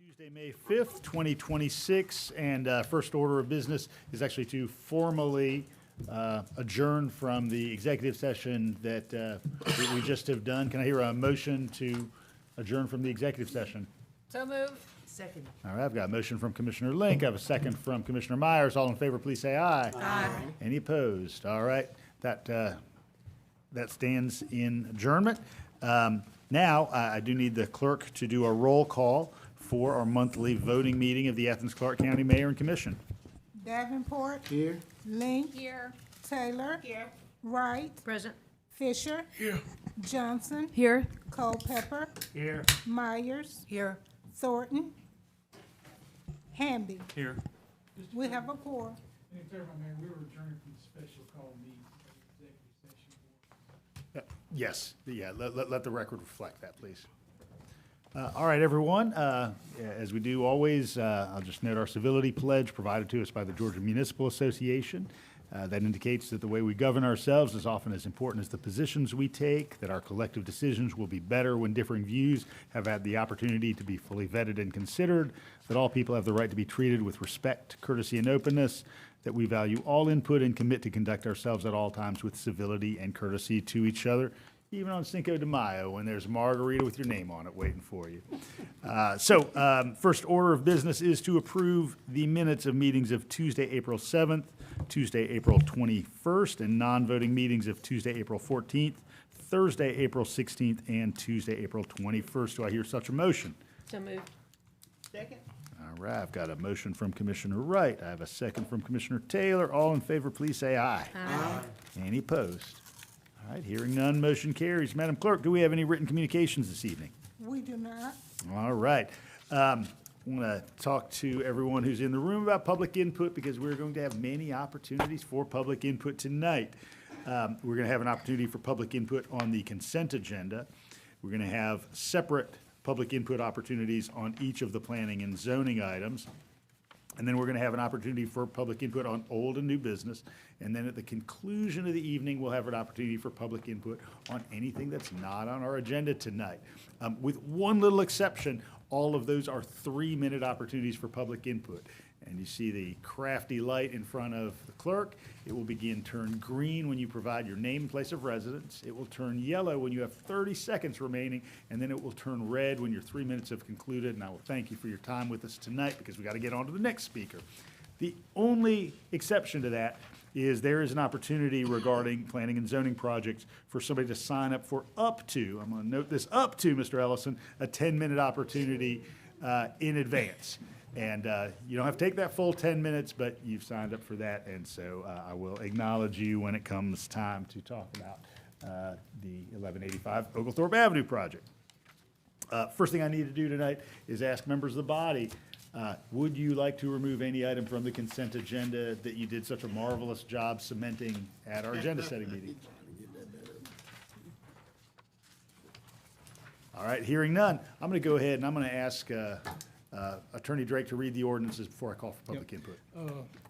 Tuesday, May 5th, 2026, and first order of business is actually to formally adjourn from the executive session that we just have done. Can I hear a motion to adjourn from the executive session? So moved. Second. All right, I've got a motion from Commissioner Link. I have a second from Commissioner Myers. All in favor, please say aye. Aye. Any opposed? All right, that stands in adjournment. Now, I do need the clerk to do a roll call for our monthly voting meeting of the Athens-Clarke County Mayor and Commission. Davenport. Here. Link. Here. Taylor. Here. Wright. Present. Fisher. Here. Johnson. Here. Culpepper. Here. Myers. Here. Thornton. Hamby. Here. We have a quorum. Madam Mayor, we were adjourned from the special call meeting of the executive session. Yes, let the record reflect that, please. All right, everyone, as we do always, I'll just note our civility pledge provided to us by the Georgia Municipal Association. That indicates that the way we govern ourselves is often as important as the positions we take, that our collective decisions will be better when differing views have had the opportunity to be fully vetted and considered, that all people have the right to be treated with respect, courtesy, and openness, that we value all input and commit to conduct ourselves at all times with civility and courtesy to each other, even on Cinco de Mayo when there's a margarita with your name on it waiting for you. First order of business is to approve the minutes of meetings of Tuesday, April 7th, Tuesday, April 21st, and non-voting meetings of Tuesday, April 14th, Thursday, April 16th, and Tuesday, April 21st. Do I hear such a motion? So moved. Second. All right, I've got a motion from Commissioner Wright. I have a second from Commissioner Taylor. All in favor, please say aye. Aye. Any opposed? All right, hearing none, motion carries. Madam Clerk, do we have any written communications this evening? We do not. All right. I want to talk to everyone who's in the room about public input because we're going to have many opportunities for public input tonight. We're going to have an opportunity for public input on the consent agenda. We're going to have separate public input opportunities on each of the planning and zoning items. And then we're going to have an opportunity for public input on old and new business. And then at the conclusion of the evening, we'll have an opportunity for public input on anything that's not on our agenda tonight. With one little exception, all of those are 3-minute opportunities for public input. And you see the crafty light in front of the clerk. It will begin turn green when you provide your name and place of residence. It will turn yellow when you have 30 seconds remaining, and then it will turn red when your 3 minutes have concluded. And I will thank you for your time with us tonight because we got to get on to the next speaker. The only exception to that is there is an opportunity regarding planning and zoning projects for somebody to sign up for up to, I'm going to note this, up to, Mr. Ellison, a 10-minute opportunity in advance. And you don't have to take that full 10 minutes, but you've signed up for that, and so I will acknowledge you when it comes time to talk about the 1185 Oglethorpe Avenue project. First thing I need to do tonight is ask members of the body, would you like to remove any item from the consent agenda that you did such a marvelous job cementing at our agenda-setting meeting? All right, hearing none, I'm going to go ahead and I'm going to ask Attorney Drake to read the ordinances before I call for public input.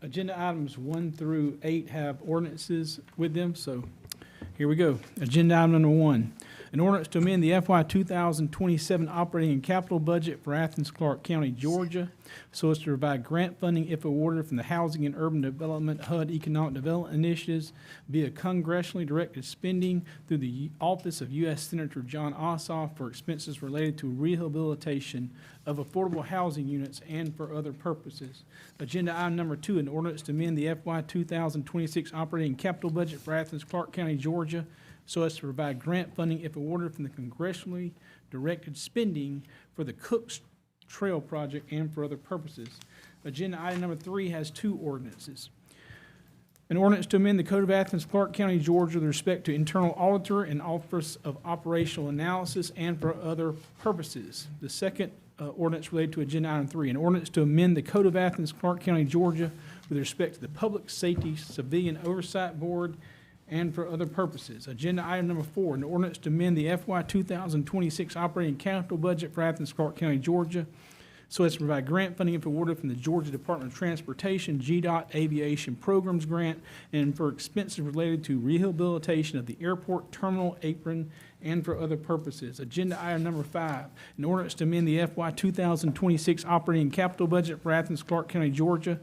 Agenda items 1 through 8 have ordinances with them, so here we go. Agenda item number 1, an ordinance to amend the FY27 operating and capital budget for Athens-Clarke County, Georgia, so as to provide grant funding if awarded from the Housing and Urban Development HUD Economic Development Initiatives via congressionally directed spending through the Office of U.S. Senator John Ossoff for expenses related to rehabilitation of affordable housing units and for other purposes. Agenda item number 2, an ordinance to amend the FY2026 operating and capital budget for Athens-Clarke County, Georgia, so as to provide grant funding if awarded from the congressionally directed spending for the Cook's Trail project and for other purposes. Agenda item number 3 has 2 ordinances. An ordinance to amend the Code of Athens-Clarke County, Georgia with respect to internal auditor and Office of Operational Analysis and for other purposes. The second ordinance related to agenda item 3, an ordinance to amend the Code of Athens-Clarke County, Georgia with respect to the Public Safety Civilian Oversight Board and for other purposes. Agenda item number 4, an ordinance to amend the FY2026 operating capital budget for Athens-Clarke County, Georgia so as to provide grant funding if awarded from the Georgia Department of Transportation GDOT Aviation Programs Grant and for expenses related to rehabilitation of the airport terminal apron and for other purposes. Agenda item number 5, an ordinance to amend the FY 2026 operating capital budget for Athens-Clarke County, Georgia,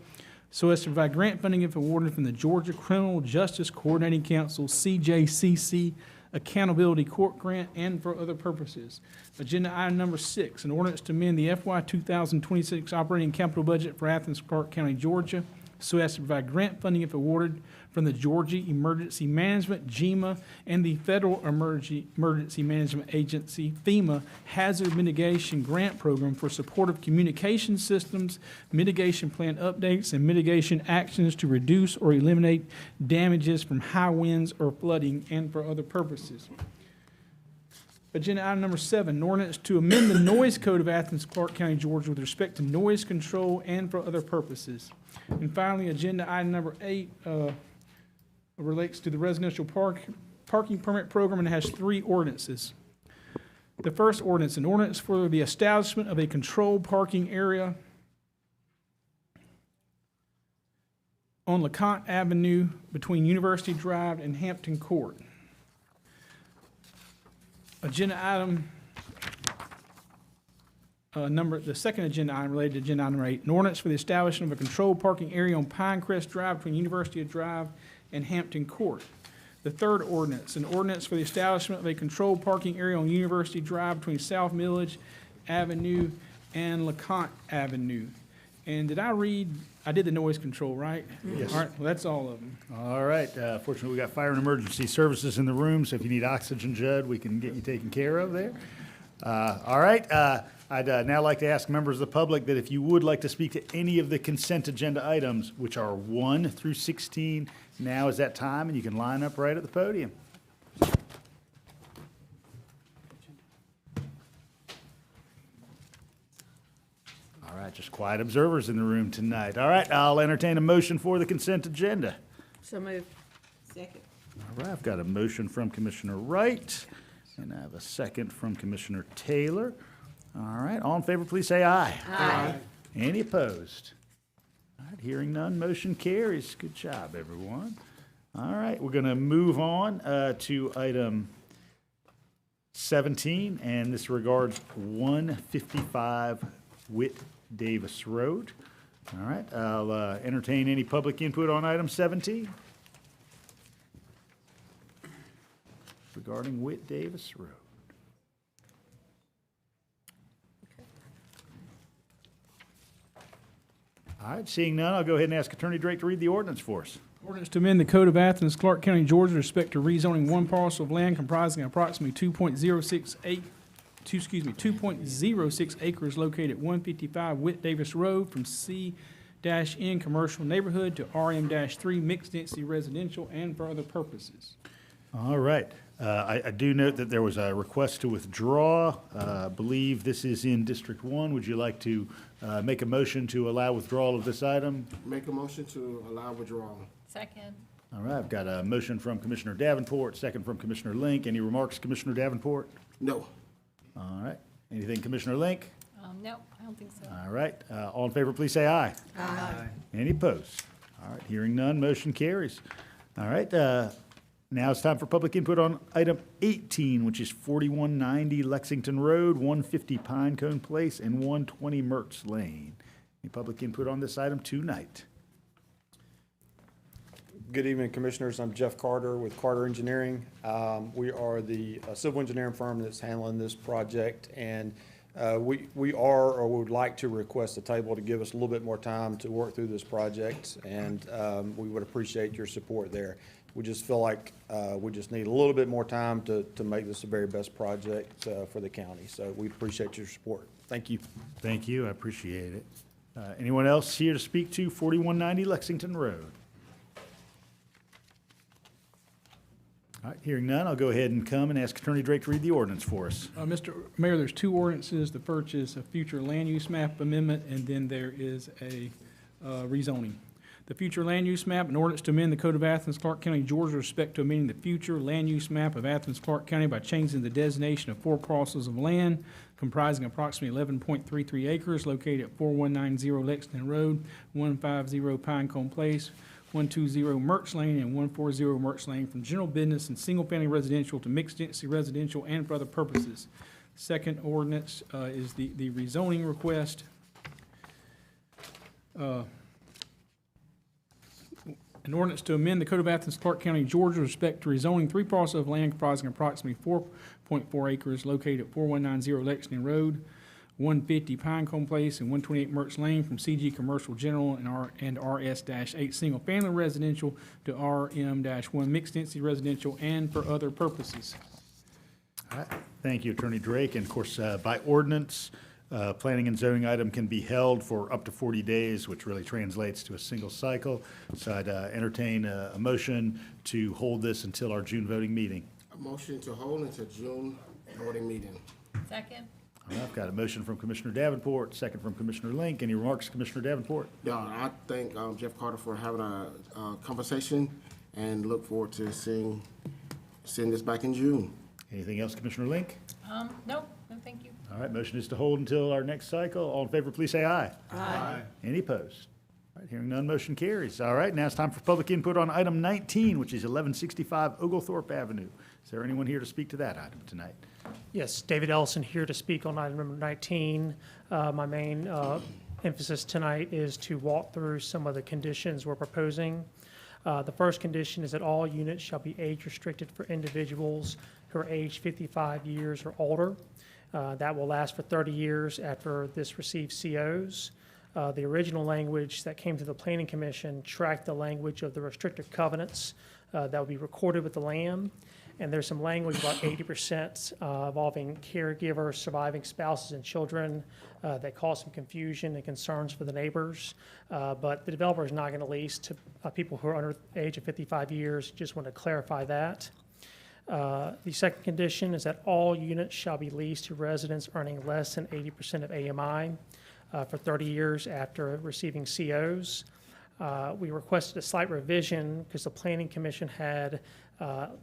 so as to provide grant funding if awarded from the Georgia Criminal Justice Coordinating Council, CJCC, Accountability Court Grant, and for other purposes. Agenda item number 6, an ordinance to amend the FY 2026 operating capital budget for Athens-Clarke County, Georgia, so as to provide grant funding if awarded from the Georgia Emergency Management, GEMA, and the Federal Emergency Management Agency, FEMA, Hazard Mitigation Grant Program for supportive communication systems, mitigation plan updates, and mitigation actions to reduce or eliminate damages from high winds or flooding, and for other purposes. Agenda item number 7, an ordinance to amend the noise code of Athens-Clarke County, Georgia with respect to noise control and for other purposes. And finally, agenda item number 8 relates to the residential parking permit program and has 3 ordinances. The first ordinance, an ordinance for the establishment of a controlled parking area on LeConte Avenue between University Drive and Hampton Court. Agenda item the second agenda item related to agenda item number 8, an ordinance for the establishment of a controlled parking area on Pinecrest Drive between University Drive and Hampton Court. The third ordinance, an ordinance for the establishment of a controlled parking area on University Drive between South Village Avenue and LeConte Avenue. And did I did the noise control, right? Yes. All right, well, that's all of them. All right, fortunately, we got fire and emergency services in the room, so if you need oxygen, Judd, we can get you taken care of there. All right, I'd now like to ask members of the public that if you would like to speak to any of the consent agenda items, which are 1 through 16, now is that time, and you can line up right at the podium. All right, just quiet observers in the room tonight. All right, I'll entertain a motion for the consent agenda. So moved. Second. All right, I've got a motion from Commissioner Wright, and I have a second from Commissioner Taylor. All right, all in favor, please say aye. Aye. Any opposed? All right, hearing none, motion carries. Good job, everyone. All right, we're going to move on to item 17, and this regards 155 Whit Davis Road. All right, I'll entertain any public input on item 17 regarding Whit Davis Road. All right, seeing none, I'll go ahead and ask Attorney Drake to read the ordinance for us. Ordinance to amend the Code of Athens, Clarke County, Georgia, with respect to rezoning one parcel of land comprising approximately 2.06 acres located at 155 Whit Davis Road from C-N Commercial Neighborhood to RM-3 Mixed Density Residential and for other purposes. All right. I do note that there was a request to withdraw. I believe this is in District 1. Would you like to make a motion to allow withdrawal of this item? Make a motion to allow withdrawal. Second. All right, I've got a motion from Commissioner Davenport, second from Commissioner Link. Any remarks, Commissioner Davenport? No. All right. Anything, Commissioner Link? No, I don't think so. All right. All in favor, please say aye. Aye. Any opposed? All right, hearing none, motion carries. All right, now it's time for public input on item 18, which is 4190 Lexington Road, 150 Pinecone Place, and 120 Myrts Lane. Any public input on this item tonight? Good evening, Commissioners. I'm Jeff Carter with Carter Engineering. We are the civil engineering firm that's handling this project, and we are or would like to request a table to give us a little bit more time to work through this project, and we would appreciate your support there. We just feel like we just need a little bit more time to make this the very best project for the county. So we appreciate your support. Thank you. Thank you, I appreciate it. Anyone else here to speak to 4190 Lexington Road? All right, hearing none, I'll go ahead and come and ask Attorney Drake to read the ordinance for us. Mr. Mayor, there's 2 ordinances. The first is a future land use map amendment, and then there is a rezoning. The future land use map, an ordinance to amend the code of Athens-Clarke County, Georgia, with respect to amending the future land use map of Athens-Clarke County by changing the designation of 4 parcels of land comprising approximately 11.33 acres located at 4190 Lexington Road, 150 Pinecone Place, 120 Myrts Lane, and 140 Myrts Lane from general business and single-family residential to mixed-density residential and for other purposes. Second ordinance is the rezoning request. An ordinance to amend the code of Athens-Clarke County, Georgia, with respect to rezoning 3 parcels of land comprising approximately 4.4 acres located at 4190 Lexington Road, 150 Pinecone Place, and 128 Myrts Lane from CG Commercial General and RS-8 Single Family Residential to RM-1 Mixed Density Residential and for other purposes. All right. Thank you, Attorney Drake. And of course, by ordinance, planning and zoning item can be held for up to 40 days, which really translates to a single cycle. So I'd entertain a motion to hold this until our June voting meeting. A motion to hold until June voting meeting. Second. All right, I've got a motion from Commissioner Davenport, second from Commissioner Link. Any remarks, Commissioner Davenport? Yeah, I thank Jeff Carter for having a conversation and look forward to seeing this back in June. Anything else, Commissioner Link? No, thank you. All right, motion is to hold until our next cycle. All in favor, please say aye. Aye. Any opposed? All right, hearing none, motion carries. All right, now it's time for public input on item 19, which is 1165 Oglethorpe Avenue. Is there anyone here to speak to that item tonight? Yes, David Ellison here to speak on item number 19. My main emphasis tonight is to walk through some of the conditions we're proposing. The first condition is that all units shall be age restricted for individuals who are aged 55 years or older. That will last for 30 years after this receives COs. The original language that came to the Planning Commission tracked the language of the restrictive covenants that will be recorded with the land. And there's some language about 80% involving caregivers, surviving spouses, and children that cause some confusion and concerns for the neighbors. But the developer is not going to lease to people who are under the age of 55 years. Just want to clarify that. The second condition is that all units shall be leased to residents earning less than 80% of AMI for 30 years after receiving COs. We requested a slight revision because the Planning Commission had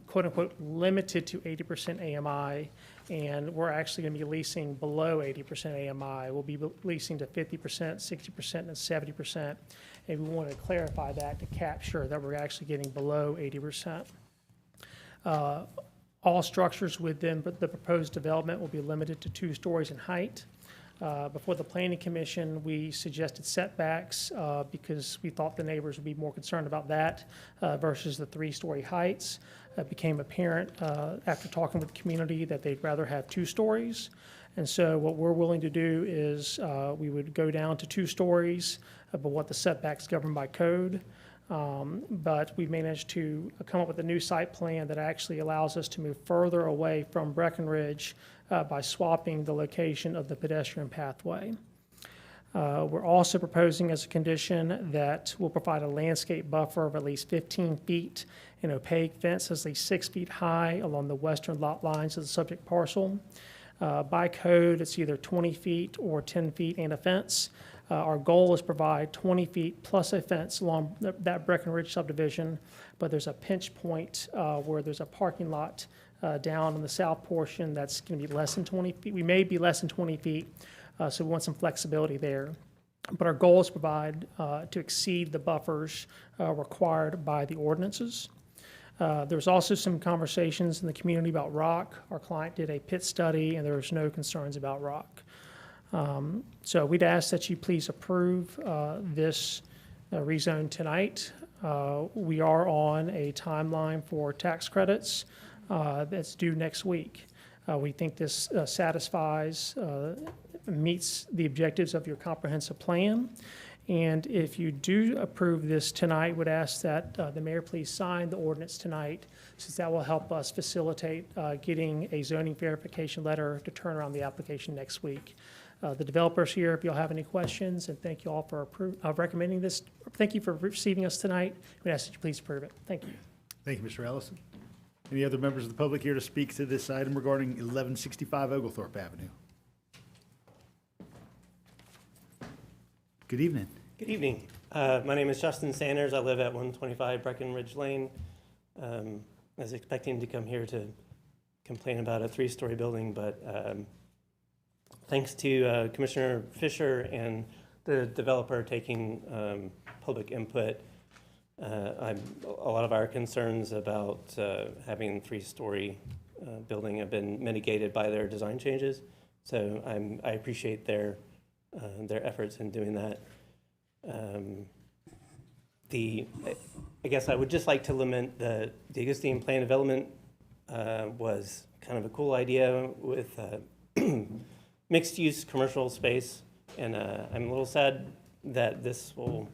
quote-unquote limited to 80% AMI, and we're actually going to be leasing below 80% AMI. We'll be leasing to 50%, 60%, and 70%, and we want to clarify that to capture that we're actually getting below 80%. All structures within the proposed development will be limited to 2 stories in height. Before the Planning Commission, we suggested setbacks because we thought the neighbors would be more concerned about that versus the 3-story heights. It became apparent after talking with the community that they'd rather have 2 stories. And so what we're willing to do is we would go down to 2 stories, but what the setbacks governed by code. But we managed to come up with a new site plan that actually allows us to move further away from Breckenridge by swapping the location of the pedestrian pathway. We're also proposing as a condition that we'll provide a landscape buffer of at least 15 feet, an opaque fence that's at least 6 feet high along the western lot lines of the subject parcel. By code, it's either 20 feet or 10 feet and a fence. Our goal is to provide 20 feet plus a fence along that Breckenridge subdivision, but there's a pinch point where there's a parking lot down in the south portion that's going to be less than 20 feet. We may be less than 20 feet, so we want some flexibility there. But our goal is to provide to exceed the buffers required by the ordinances. There's also some conversations in the community about rock. Our client did a pit study, and there was no concerns about rock. So we'd ask that you please approve this rezone tonight. We are on a timeline for tax credits that's due next week. We think this meets the objectives of your comprehensive plan. And if you do approve this tonight, would ask that the mayor please sign the ordinance tonight, since that will help us facilitate getting a zoning verification letter to turn around the application next week. The developers here, if you'll have any questions, and thank you all for recommending this. Thank you for receiving us tonight. We ask that you please approve it. Thank you. Thank you, Mr. Ellison. Any other members of the public here to speak to this item regarding 1165 Oglethorpe Avenue? Good evening. Good evening. My name is Justin Sanders. I live at 125 Breckenridge Lane. I was expecting to come here to complain about a three-story building, but thanks to Commissioner Fisher and the developer taking public input, a lot of our concerns about having a three-story building have been mitigated by their design changes. So I appreciate their efforts in doing that. I guess I would just like to lament the existing plan development was kind of a cool idea with mixed-use commercial space, and I'm a little sad that this will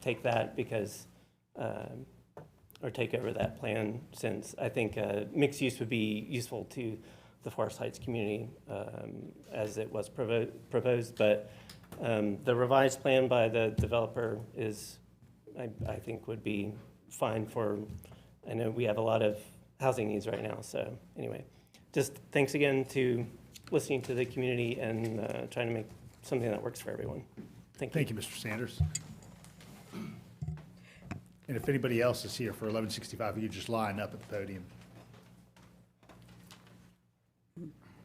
take that because, or take over that plan, since I think mixed use would be useful to the Forest Heights community as it was proposed, but the revised plan by the developer is, I think, would be fine for, I know we have a lot of housing needs right now, so anyway, just thanks again to listening to the community and trying to make something that works for everyone. Thank you. Thank you, Mr. Sanders. And if anybody else is here for 1165, you could just line up at the podium.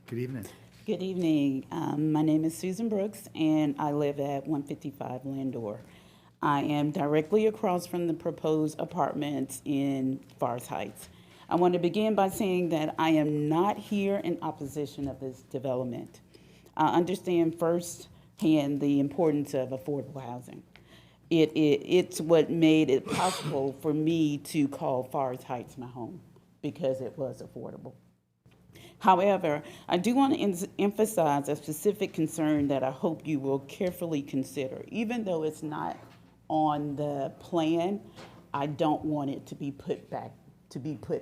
Good evening. Good evening. My name is Susan Brooks, and I live at 155 Landor. I am directly across from the proposed apartments in Forest Heights. I want to begin by saying that I am not here in opposition of this development. I understand firsthand the importance of affordable housing. It's what made it possible for me to call Forest Heights my home, because it was affordable. However, I do want to emphasize a specific concern that I hope you will carefully consider. Even though it's not on the plan, I don't want it to be put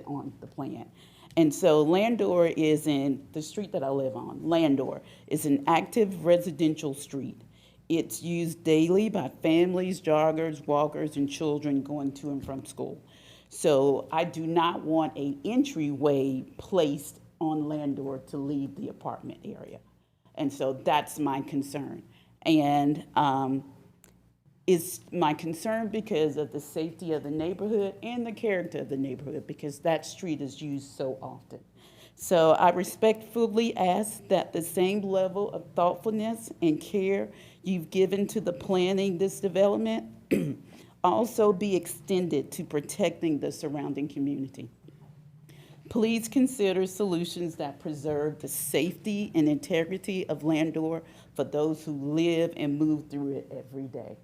on the plan. And so Landor is in the street that I live on. Landor is an active residential street. It's used daily by families, joggers, walkers, and children going to and from school. So I do not want an entryway placed on Landor to leave the apartment area. And so that's my concern. And it's my concern because of the safety of the neighborhood and the character of the neighborhood, because that street is used so often. So I respectfully ask that the same level of thoughtfulness and care you've given to the planning this development also be extended to protecting the surrounding community. Please consider solutions that preserve the safety and integrity of Landor for those who live and move through it every day.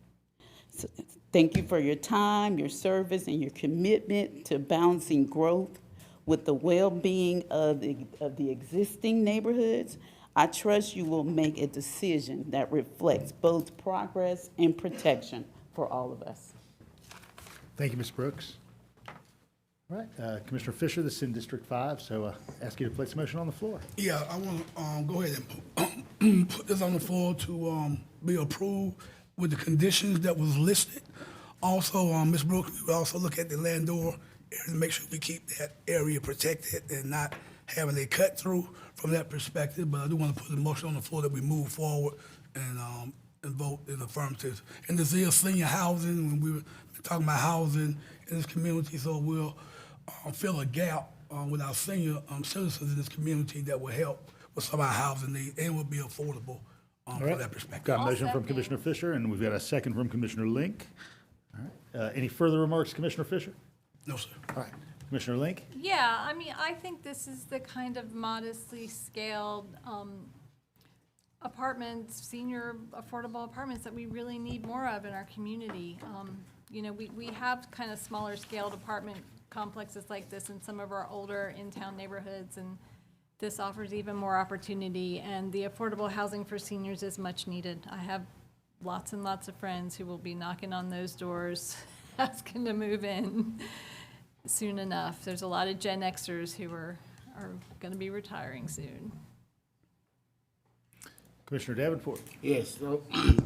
So, thank you for your time, your service, and your commitment to balancing growth with the well-being of the existing neighborhoods. I trust you will make a decision that reflects both progress and protection for all of us. Thank you, Ms. Brooks. All right, Commissioner Fisher, this is in District 5, so ask you to place a motion on the floor. Yeah, I want to go ahead and put this on the floor to be approved with the conditions that was listed. Also, Ms. Brooks, we will also look at the Landor area to make sure we keep that area protected and not having a cut through from that perspective. But I do want to put a motion on the floor that we move forward and vote in affirmative. And this is senior housing, when we were talking about housing in this community, so we'll fill a gap with our senior citizens in this community that will help with some of our housing needs and will be affordable from that perspective. Got a motion from Commissioner Fisher, and we've got a second from Commissioner Link. All right, any further remarks, Commissioner Fisher? No, sir. All right, Commissioner Link? Yeah, I mean, I think this is the kind of modestly scaled apartments, senior affordable apartments that we really need more of in our community. You know, we have kind of smaller scaled apartment complexes like this in some of our older in-town neighborhoods, and this offers even more opportunity, and the affordable housing for seniors is much needed. I have lots and lots of friends who will be knocking on those doors asking to move in soon enough. There's a lot of Gen Xers who are going to be retiring soon. Commissioner Davenport? Yes, so I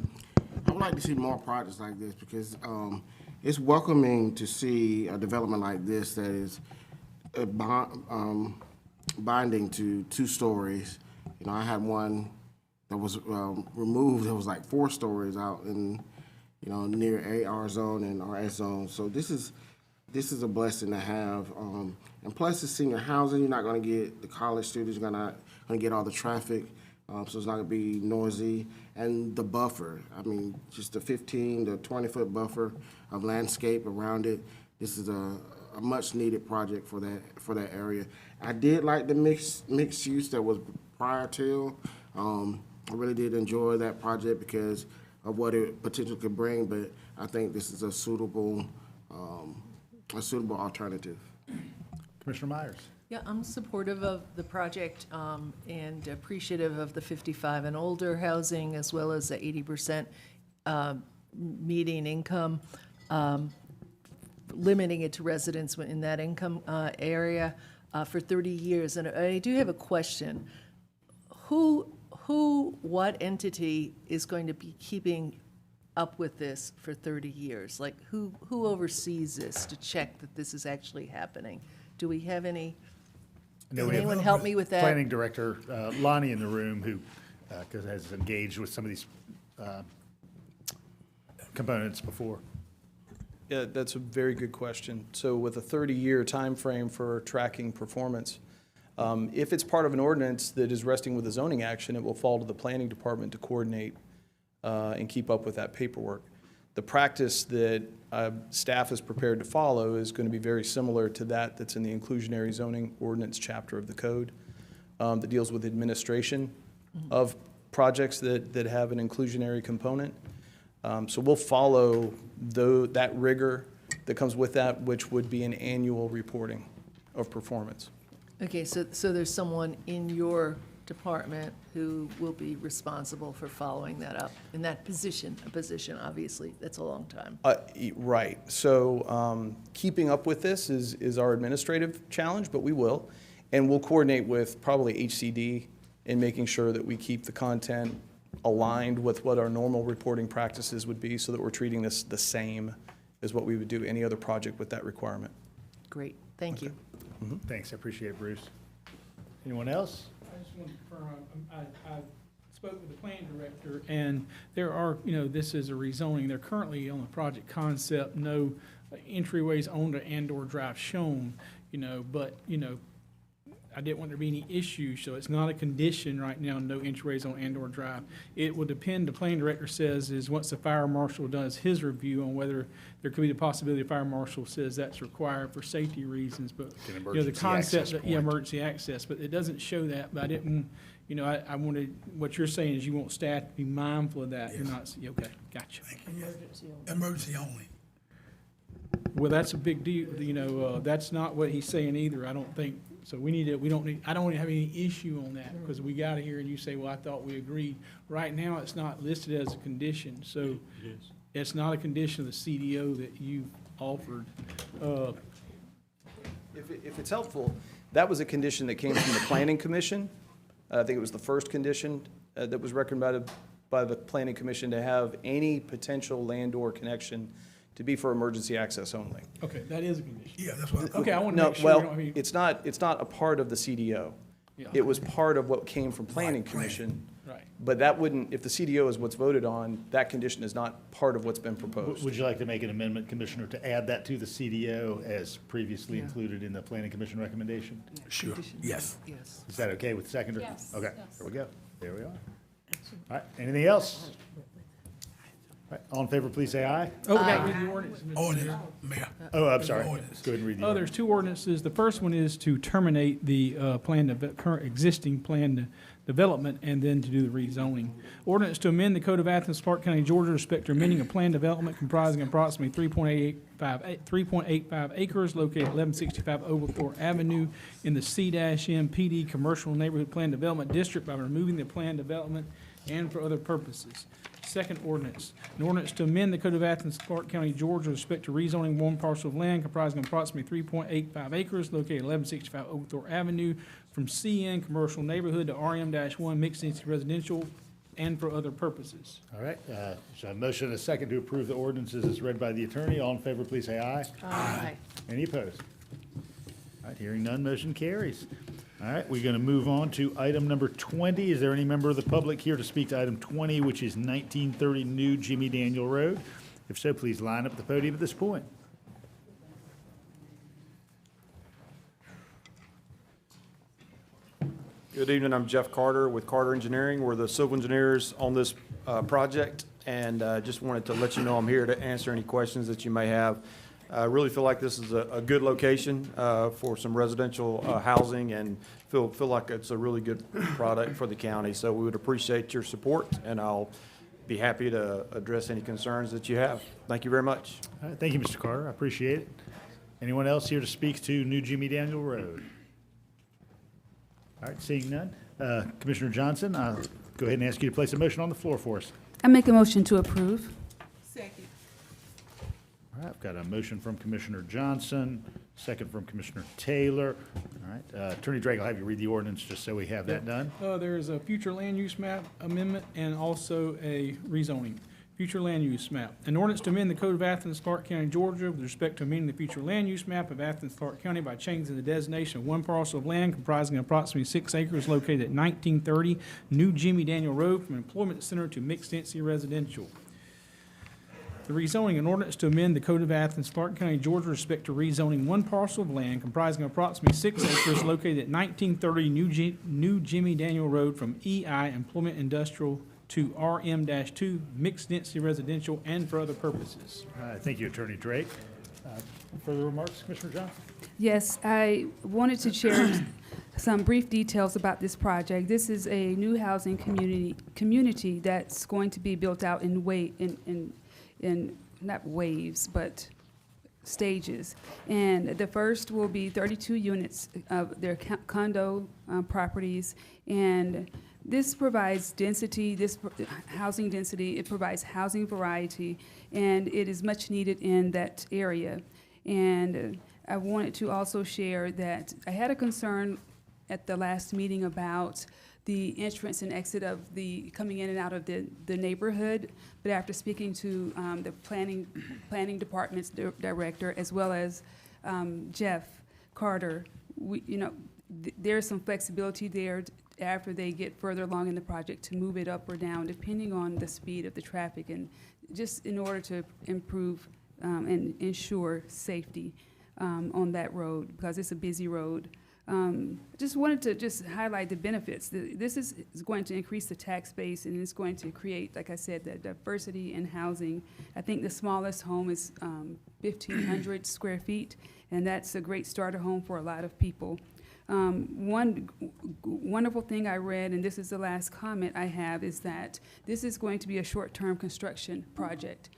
would like to see more projects like this because it's welcoming to see a development like this that is binding to 2 stories. You know, I had one that was removed that was like 4 stories out in near AR zone and RS zone. So this is a blessing to have. And plus, it's senior housing. You're not going to get the college students. You're not going to get all the traffic. So it's not going to be noisy. And the buffer, I mean, just a 15 to 20-foot buffer of landscape around it. This is a much-needed project for that area. I did like the mixed use that was prior to. I really did enjoy that project because of what it potentially could bring, but I think this is a suitable alternative. Commissioner Myers? Yeah, I'm supportive of the project and appreciative of the 55 and older housing as well as the 80% median income, limiting it to residents in that income area for 30 years. And I do have a question. What entity is going to be keeping up with this for 30 years? Like, who oversees this to check that this is actually happening? Do we have any? No, Can we have anyone help me with that? Planning Director Lonnie in the room who has engaged with some of these components before. Yeah, that's a very good question. So with a 30-year time frame for tracking performance, if it's part of an ordinance that is resting with a zoning action, it will fall to the planning department to coordinate and keep up with that paperwork. The practice that staff is prepared to follow is going to be very similar to that's in the inclusionary zoning ordinance chapter of the code that deals with administration of projects that have an inclusionary component. So we'll follow that rigor that comes with that, which would be an annual reporting of performance. Okay, so there's someone in your department who will be responsible for following that up in that position, obviously, that's a long time. Right. So keeping up with this is our administrative challenge, but we will. And we'll coordinate with probably HCD in making sure that we keep the content aligned with what our normal reporting practices would be so that we're treating this the same as what we would do any other project with that requirement. Great, thank you. Thanks, I appreciate it, Bruce. Anyone else? I just want to confirm, I spoke with the planning director, and there are, this is a rezoning. They're currently on the project concept, no entryways onto and/or drive shown, but, I didn't want there to be any issues, so it's not a condition right now, no entryways on and/or drive. It will depend, the planning director says, is once the fire marshal does his review on whether there could be the possibility the fire marshal says that's required for safety reasons, but, the concept, emergency access, but it doesn't show that, but I didn't, I wanted, what you're saying is you want staff to be mindful of that. You're not, okay, gotcha. Emergency only. Well, that's a big deal, that's not what he's saying either, I don't think. So I don't have any issue on that, because we got it here and you say, well, I thought we agreed. Right now, it's not listed as a condition, so it's not a condition of the CDO that you offered. If it's helpful, that was a condition that came from the Planning Commission. I think it was the first condition that was recommended by the Planning Commission to have any potential land-or connection to be for emergency access only. Okay, that is a condition. Yeah, that's what. Okay, I want to No, make sure we don't well, have any. it's not a part of the CDO. Yeah. It was part of what came from Planning Commission. Right. But that wouldn't, if the CDO is what's voted on, that condition is not part of what's been proposed. Would you like to make an amendment, Commissioner, to add that to the CDO as previously included in the Planning Commission recommendation? Sure, yes. Yes. Is that okay with seconder? Yes, Okay, yes. there we go. There we are. All right, anything else? All right, all in favor, please say aye. Oh, we got to read the ordinance. Ordinance, Mayor. Oh, I'm sorry. Go Ordinance. ahead and read the Oh, ordinance. there's two ordinances. The first one is to terminate the current existing plan development and then to do the rezoning. Ordinance to amend the Code of Athens-Clarke County, Georgia, with respect to amending a plan development comprising approximately 3.85 acres located at 1165 Oglethorpe Avenue in the C-M PD Commercial Neighborhood Plan Development District by removing the plan development and for other purposes. Second ordinance, an ordinance to amend the Code of Athens-Clarke County, Georgia, with respect to rezoning one parcel of land comprising approximately 3.85 acres located at 1165 Oglethorpe Avenue from CN Commercial Neighborhood to RM-1 Mixed Density Residential and for other purposes. All right, so I have a motion and a second to approve the ordinances as read by the attorney. All in favor, please say aye. Aye. Any opposed? All right, hearing none, motion carries. All right, we're going to move on to item number 20. Is there any member of the public here to speak to item 20, which is 1930 New Jimmie Daniel Road? If so, please line up at the podium at this point. Good evening, I'm Jeff Carter with Carter Engineering. We're the civil engineers on this project, and just wanted to let you know I'm here to answer any questions that you may have. I really feel like this is a good location for some residential housing, and feel like it's a really good product for the county. So we would appreciate your support, and I'll be happy to address any concerns that you have. Thank you very much. All right, thank you, Mr. Carter. I appreciate it. Anyone else here to speak to new Jimmie Daniel Road? All right, seeing none. Commissioner Johnson, I'll go ahead and ask you to place a motion on the floor for us. I make a motion to approve. Second. All right, I've got a motion from Commissioner Johnson, second from Commissioner Taylor. All right, Attorney Drake, I'll have you read the ordinance just so we have that done. There is a future land use map amendment and also a rezoning. Future land use map. An ordinance to amend the code of Athens-Clarke County, Georgia with respect to amending the future land use map of Athens-Clarke County by changing the designation of one parcel of land comprising approximately 6 acres located at 1930 New Jimmie Daniel Road from employment center to mixed-density residential. The rezoning, an ordinance to amend the code of Athens-Clarke County, Georgia with respect to rezoning one parcel of land comprising approximately 6 acres located at 1930 New Jimmie Daniel Road from EI Employment Industrial to RM-2 mixed-density residential and for other purposes. Thank you, Attorney Drake. Further remarks, Commissioner Johnson? Yes, I wanted to share some brief details about this project. This is a new housing community that's going to be built out in not waves, but stages. And the first will be 32 units of their condo properties, and this provides density, housing density, it provides housing variety, and it is much needed in that area. And I wanted to also share that I had a concern at the last meeting about the entrance and exit of the coming in and out of the neighborhood, but after speaking to the planning department's director as well as Jeff Carter, there's some flexibility there after they get further along in the project to move it up or down depending on the speed of the traffic, and just in order to improve and ensure safety on that road, because it's a busy road. Just wanted to just highlight the benefits. This is going to increase the tax base, and it's going to create, like I said, the diversity in housing. I think the smallest home is 1,500 square feet, and that's a great starter home for a lot of people. One wonderful thing I read, and this is the last comment I have, is that this is going to be a short-term construction project.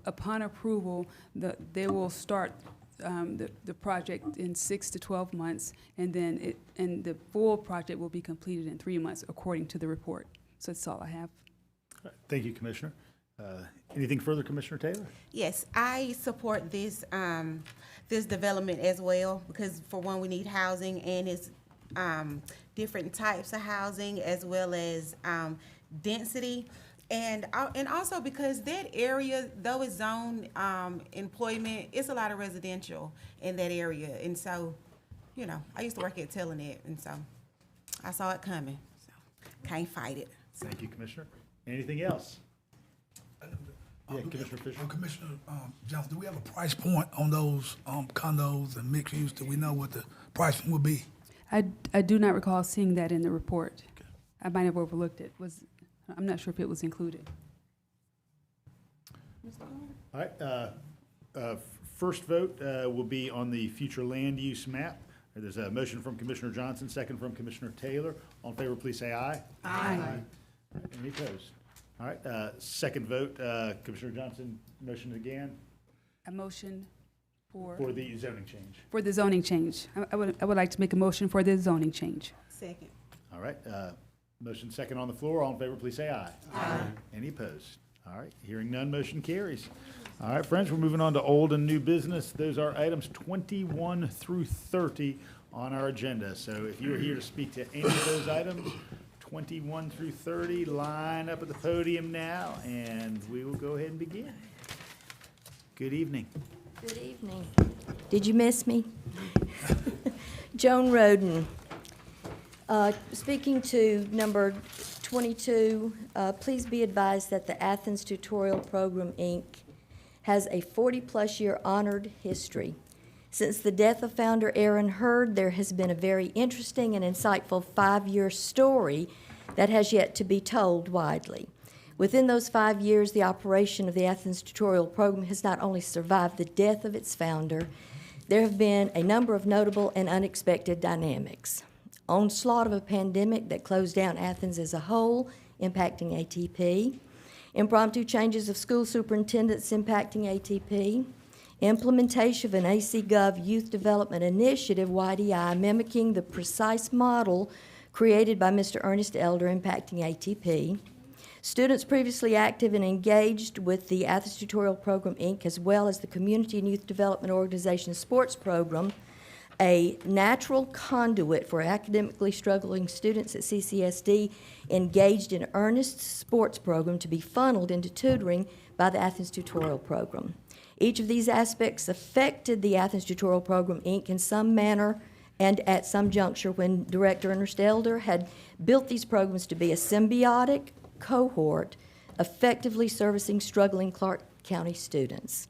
Upon approval, they will start the project in 6 to 12 months, and then the full project will be completed in 3 months, according to the report. So that's all I have. Thank you, Commissioner. Anything further, Commissioner Taylor? Yes, I support this this development as well, because for one, we need housing, and it's different types of housing as well as density. And also because that area, though it's zone employment, it's a lot of residential in that area. And so, I used to work at Telenet, and so I saw it coming. So can't fight it. So. Thank you, Commissioner. Anything else? Yeah, Commissioner Fisher. Commissioner Johnson, do we have a price point on those condos and mixed use? Do we know what the pricing will be? I do not recall seeing that in the report. Okay. I might have overlooked it. I'm not sure if it was included. All right. First vote will be on the future land use map. There's a motion from Commissioner Johnson, second from Commissioner Taylor. All in favor, please say aye. Aye. Any opposed? All right. Second vote, Commissioner Johnson, motion again. A motion for the zoning change. For the zoning change. I would like to make a motion for the zoning change. Second. All right. Motion second on the floor. All in favor, please say aye. Aye. Any opposed? All right. Hearing none, motion carries. All right, friends, we're moving on to old and new business. Those are items 21 through 30 on our agenda. So if you're here to speak to any of those items, 21 through 30, line up at the podium now, and we will go ahead and begin. Good evening. Good evening. Did you miss me? Joan Roden. Speaking to number FY22, please be advised that the Athens Tutorial Program, Inc. has a 40-plus year honored history. Since the death of founder Aaron Hurd, there has been a very interesting and insightful 5-year story that has yet to be told widely. Within those 5 years, the operation of the Athens Tutorial Program has not only survived the death of its founder, there have been a number of notable and unexpected dynamics. Onslaught of a pandemic that closed down Athens as a whole, impacting ATP. Impromptu changes of school superintendents impacting ATP. Implementation of an AC Gov Youth Development Initiative, YDI, mimicking the precise model created by Mr. Ernest Elder, impacting ATP. Students previously active and engaged with the Athens Tutorial Program, Inc., as well as the Community and Youth Development Organization Sports Program, a natural conduit for academically struggling students at CCSD engaged in earnest sports program to be funneled into tutoring by the Athens Tutorial Program. Each of these aspects affected the Athens Tutorial Program, Inc. in some manner and at some juncture when Director Ernest Elder had built these programs to be a symbiotic cohort effectively servicing struggling Clarke County students.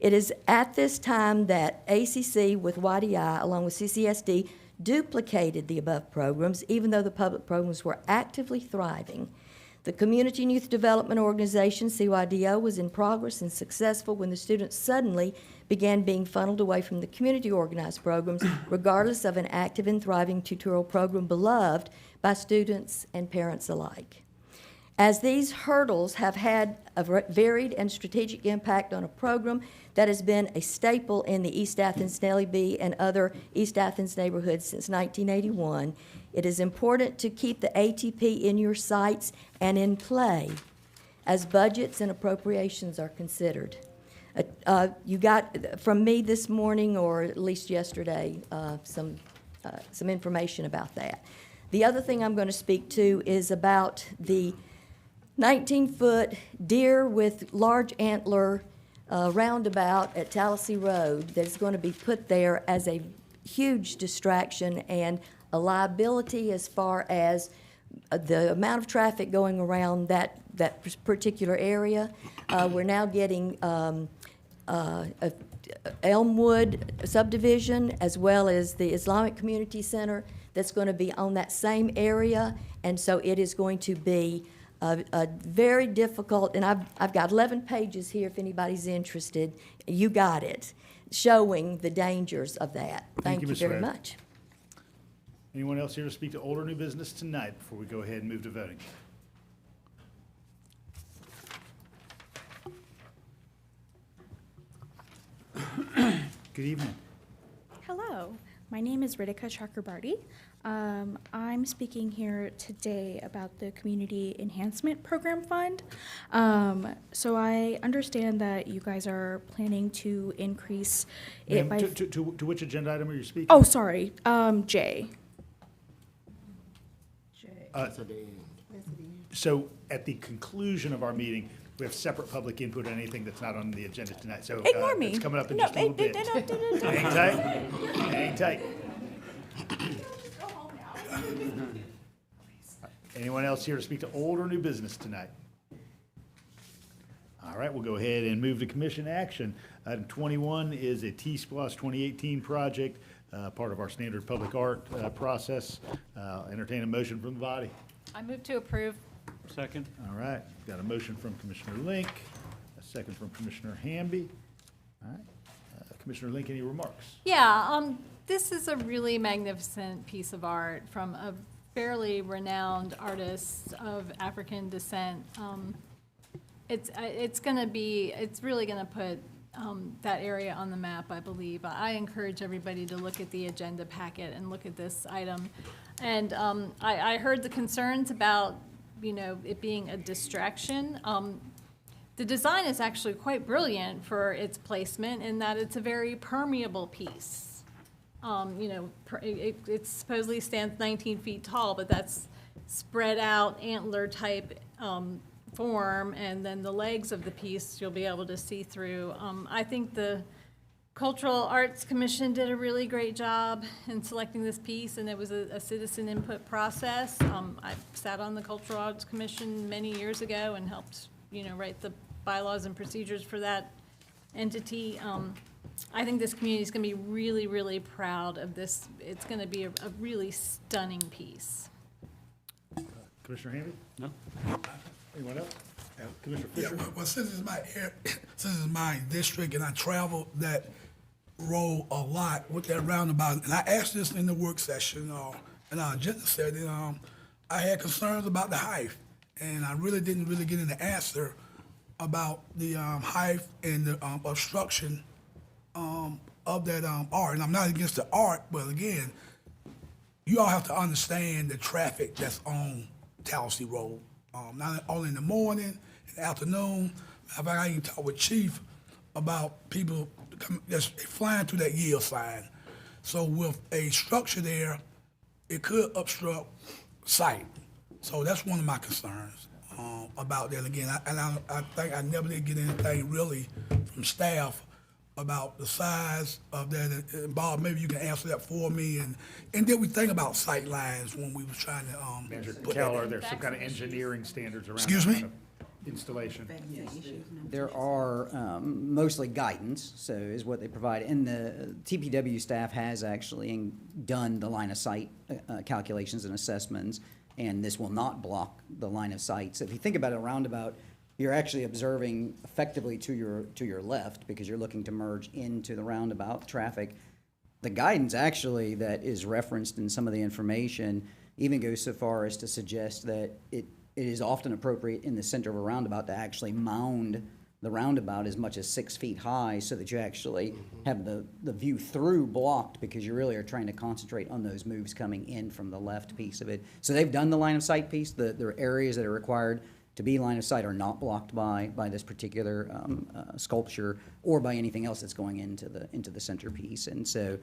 It is at this time that ACC with YDI, along with CCSD, duplicated the above programs, even though the public programs were actively thriving. The Community and Youth Development Organization, CYDO, was in progress and successful when the students suddenly began being funneled away from the community organized programs, regardless of an active and thriving tutorial program beloved by students and parents alike. As these hurdles have had a varied and strategic impact on a program that has been a staple in the East Athens, Nellie B, and other East Athens neighborhoods since 1981, it is important to keep the ATP in your sights and in play as budgets and appropriations are considered. You got from me this morning, or at least yesterday, some information about that. The other thing I'm going to speak to is about the 19-foot deer with large antler roundabout at Tallassee Road that is going to be put there as a huge distraction and a liability as far as the amount of traffic going around that particular area. We're now getting Elmwood subdivision as well as the Islamic Community Center that's going to be on that same area, and so it is going to be a very difficult, and I've got 11 pages here if anybody's interested. You got it, showing the dangers of that. Thank you Ms. very Red. much. Anyone else here to speak to old or new business tonight before we go ahead and move to voting? Good evening. Hello, my name is Ritika Chakrabarty. I'm speaking here today about the Community Enhancement Program Fund. So I understand that you guys are planning to increase it by... To which agenda item are you speaking? Oh, sorry, J. So at the conclusion of our meeting, we have separate public input on anything that's not on the agenda tonight. So Ignore me. it's coming up in No, just a little bit. Hang tight. Hang tight. Anyone else here to speak to old or new business tonight? All right, we'll go ahead and move to commission action. Item 21 is a TSPLOST 2018 project, part of our standard public art process. Entertain a motion from the body. I move to approve. Second. All right, got a motion from Commissioner Link, a second from Commissioner Hamby. All right, Commissioner Link, any remarks? Yeah, this is a really magnificent piece of art from a fairly renowned artist of African descent. It's really gonna put that area on the map, I believe. I encourage everybody to look at the agenda packet and look at this item. And I heard the concerns about, it being a distraction. The design is actually quite brilliant for its placement in that it's a very permeable piece. It supposedly stands 19 feet tall, but that's spread out antler type form, and then the legs of the piece you'll be able to see through. I think the Cultural Arts Commission did a really great job in selecting this piece, and it was a citizen input process. I sat on the Cultural Arts Commission many years ago and helped, write the bylaws and procedures for that entity. I think this community is going to be really, really proud of this. It's going to be a really stunning piece. Commissioner Hamby? No. Anyone else? Commissioner Yeah, Fisher? well, since it's my district and I travel that road a lot with that roundabout, and I asked this in the work session, and our agenda said that, I had concerns about the height, and I really didn't get an answer about the height and the obstruction of that art. And I'm not against the art, but again, you all have to understand the traffic that's on Tallassee Road. Not only in the morning, in the afternoon. In fact, I even talked with Chief about people just flying through that yield sign. So with a structure there, it could obstruct sight. So that's one of my concerns about that. Again, I think I never did get anything really from staff about the size of that. And Bob, maybe you can answer that for me. And then we think about sight lines when we was trying to Manager put Kell, that are in. there some kind of engineering standards around Excuse that me? kind of installation? There are mostly guidance, so is what they provide. And the TPW staff has actually done the line of sight calculations and assessments, and this will not block the line of sight. So if you think about a roundabout, you're actually observing effectively to your left because you're looking to merge into the roundabout traffic. The guidance actually that is referenced in some of the information even goes so far as to suggest that it is often appropriate in the center of a roundabout to actually mound the roundabout as much as 6 feet high so that you actually have the view through blocked because you really are trying to concentrate on those moves coming in from the left piece of it. So they've done the line of sight piece. There are areas that are required to be line of sight are not blocked by this particular sculpture or by anything else that's going into the centerpiece. And so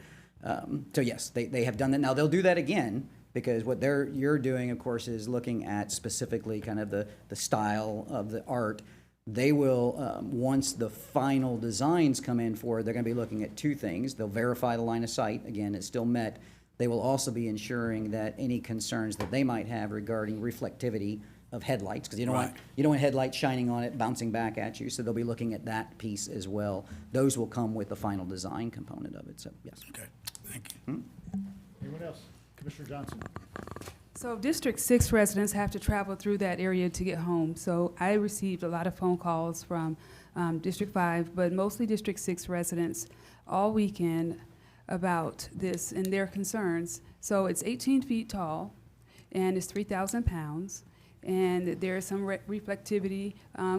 yes, they have done that. Now they'll do that again because what you're doing, of course, is looking at specifically kind of the style of the art. They will, once the final designs come in for it, they're going to be looking at two things. They'll verify the line of sight. Again, it's still met. They will also be ensuring that any concerns that they might have regarding reflectivity of headlights, because you don't want headlights shining on it, bouncing back at you. So they'll be looking at that piece as well. Those will come with the final design component of it. So yes. Okay, thank you. Anyone else? Commissioner Johnson? So District 6 residents have to travel through that area to get home. So I received a lot of phone calls from District 5, but mostly District 6 residents all weekend about this and their concerns. So it's 18 feet tall and it's 3,000 pounds. And there are some reflectivity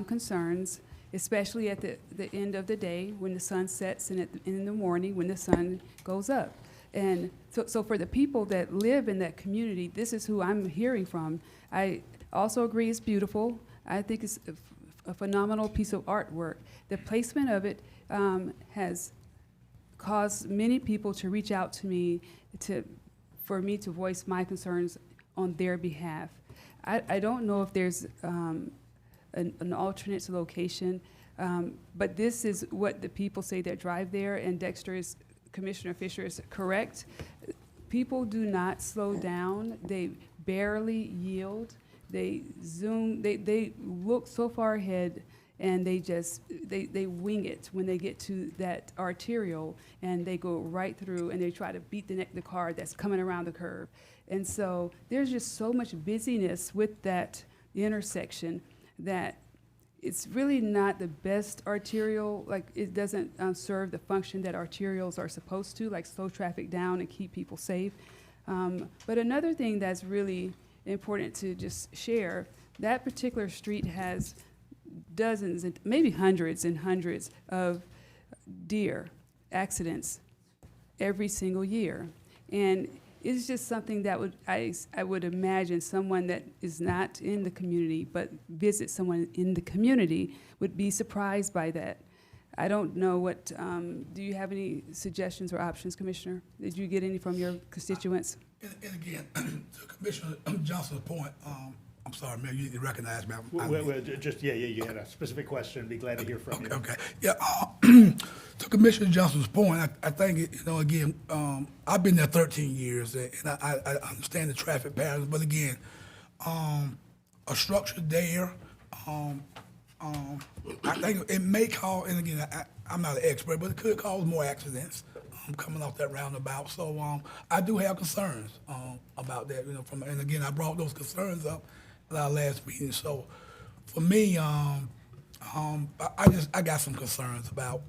concerns, especially at the end of the day when the sun sets and in the morning when the sun goes up. And so for the people that live in that community, this is who I'm hearing from. I also agree it's beautiful. I think it's a phenomenal piece of artwork. The placement of it has caused many people to reach out to me for me to voice my concerns on their behalf. I don't know if there's an alternate location, but this is what the people say that drive there, and Commissioner Fisher is correct. People do not slow down. They barely yield. They zoom, they look so far ahead, and they wing it when they get to that arterial, and they go right through, and they try to beat the car that's coming around the curve. And so there's just so much busyness with that intersection that it's really not the best arterial, like it doesn't serve the function that arterials are supposed to, like slow traffic down and keep people safe. But another thing that's really important to just share, that particular street has dozens, and maybe hundreds and hundreds of deer accidents every single year. And it's just something that I would imagine someone that is not in the community but visits someone in the community would be surprised by that. I don't know what, do you have any suggestions or options, Commissioner? Did you get any from your constituents? And again, to Commissioner Johnson's point, I'm sorry, Mayor, you need to recognize me. Just, yeah, you had a specific question. Be glad to hear from you. Okay, yeah, to Commissioner Johnson's point, I think, again, I've been there 13 years, and I understand the traffic patterns, but again, a structure there, I think it may cause, and again, I'm not an expert, but it could cause more accidents coming off that roundabout. So I do have concerns about that, and again, I brought those concerns up at our last meeting. So for me, I got some concerns about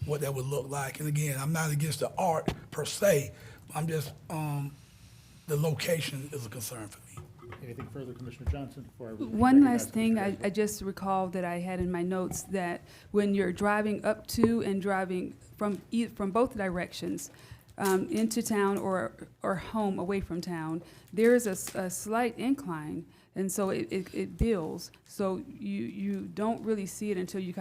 what that would look like. And again, I'm not against the art per se. I'm just, the location is a concern for me. Anything further, Commissioner Johnson, before I One last thing, I just recalled that I had in my notes that when you're driving up to and driving from both directions, into town or home away from town, there is a slight incline, and so it builds. So you don't really see it until you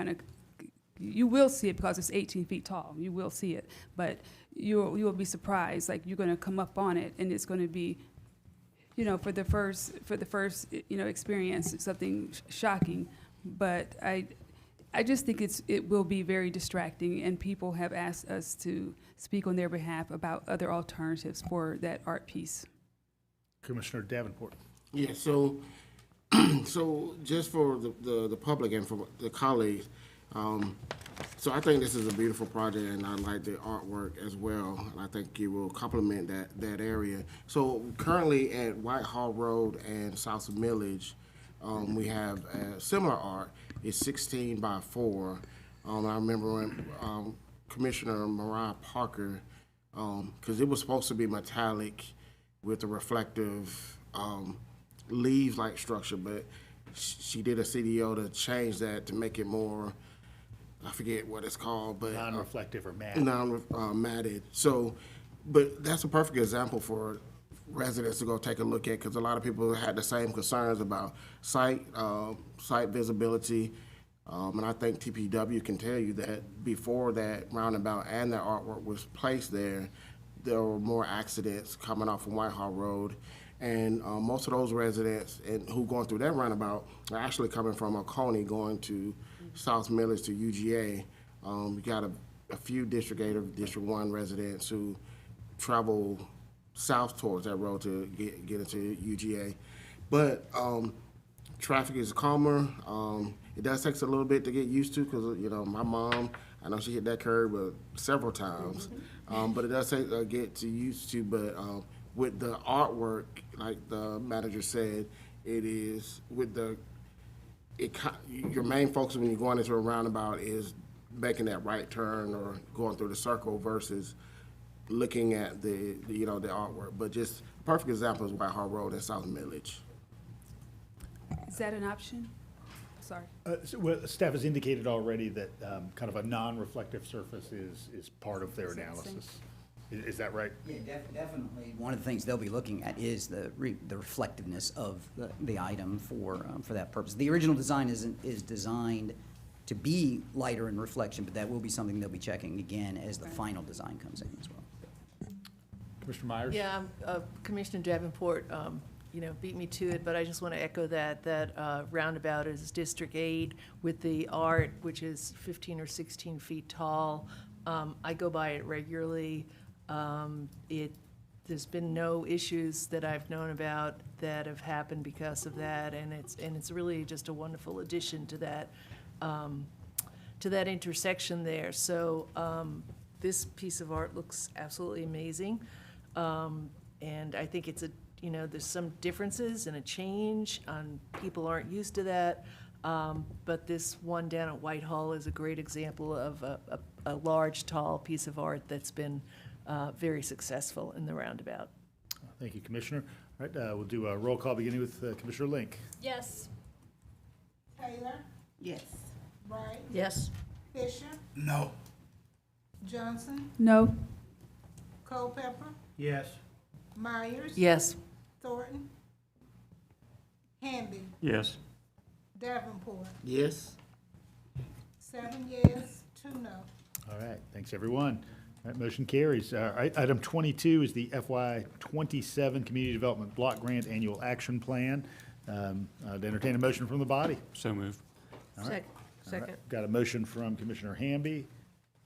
you will see it because it's 18 feet tall. You will see it, but you will be surprised. Like, you're going to come up on it, and it's going to be, for the first experience, it's something shocking. But I just think it will be very distracting, and people have asked us to speak on their behalf about other alternatives for that art piece. Commissioner Davenport. Yeah, so just for the public and for the colleagues, so I think this is a beautiful project, and I like the artwork as well. And I think it will complement that area. So currently at Whitehall Road and South Millage, we have a similar art. It's 16 by 4. I remember when Commissioner Mariah Parker, because it was supposed to be metallic with a reflective leaves-like structure, but she did a CDO to change that to make it more, I forget what it's called, but non-reflective or matte. Matted. So, but that's a perfect example for residents to go take a look at, because a lot of people had the same concerns about site visibility. And I think TPW can tell you that before that roundabout and that artwork was placed there were more accidents coming off from Whitehall Road. And most of those residents who going through that roundabout are actually coming from Oconee going to South Millage to UGA. We got a few District 8 or District 1 residents who travel south towards that road to get into UGA. But traffic is calmer. It does take us a little bit to get used to, because my mom, I know she hit that curb several times, but it does take get to used to. But with the artwork, like the manager said, it is your main focus when you're going into a roundabout is making that right turn or going through the circle versus looking at the artwork. But just a perfect example is Whitehall Road and South Millage. Is that an option? Sorry. Staff has indicated already that kind of a non-reflective surface is part of their analysis. Is that right? Yeah, definitely. One of the things they'll be looking at is the reflectiveness of the item for that purpose. The original design is designed to be lighter in reflection, but that will be something they'll be checking again as the final design comes in as well. Commissioner Myers? Yeah, Commissioner Davenport, beat me to it, but I just want to echo that roundabout is District 8 with the art, which is 15 or 16 feet tall. I go by it regularly. There's been no issues that I've known about that have happened because of that, and it's really just a wonderful addition to that intersection there. So this piece of art looks absolutely amazing, and I think it's there's some differences and a change, and people aren't used to that. But this one down at Whitehall is a great example of a large, tall piece of art that's been very successful in the roundabout. Thank you, Commissioner. All right, we'll do a roll call beginning with Commissioner Link. Yes. Taylor? Yes. Wright? Yes. Fisher? No. Johnson? No. Culpepper? Yes. Myers? Yes. Thornton? Hamby? Yes. Davenport? Yes. 7 yes, 2 no. All right, thanks, everyone. All right, motion carries. All right, item 22 is the FY27 Community Development Block Grant Annual Action Plan. I'd entertain a motion from the body. So move. All right. Second. All right. Got a motion from Commissioner Hamby.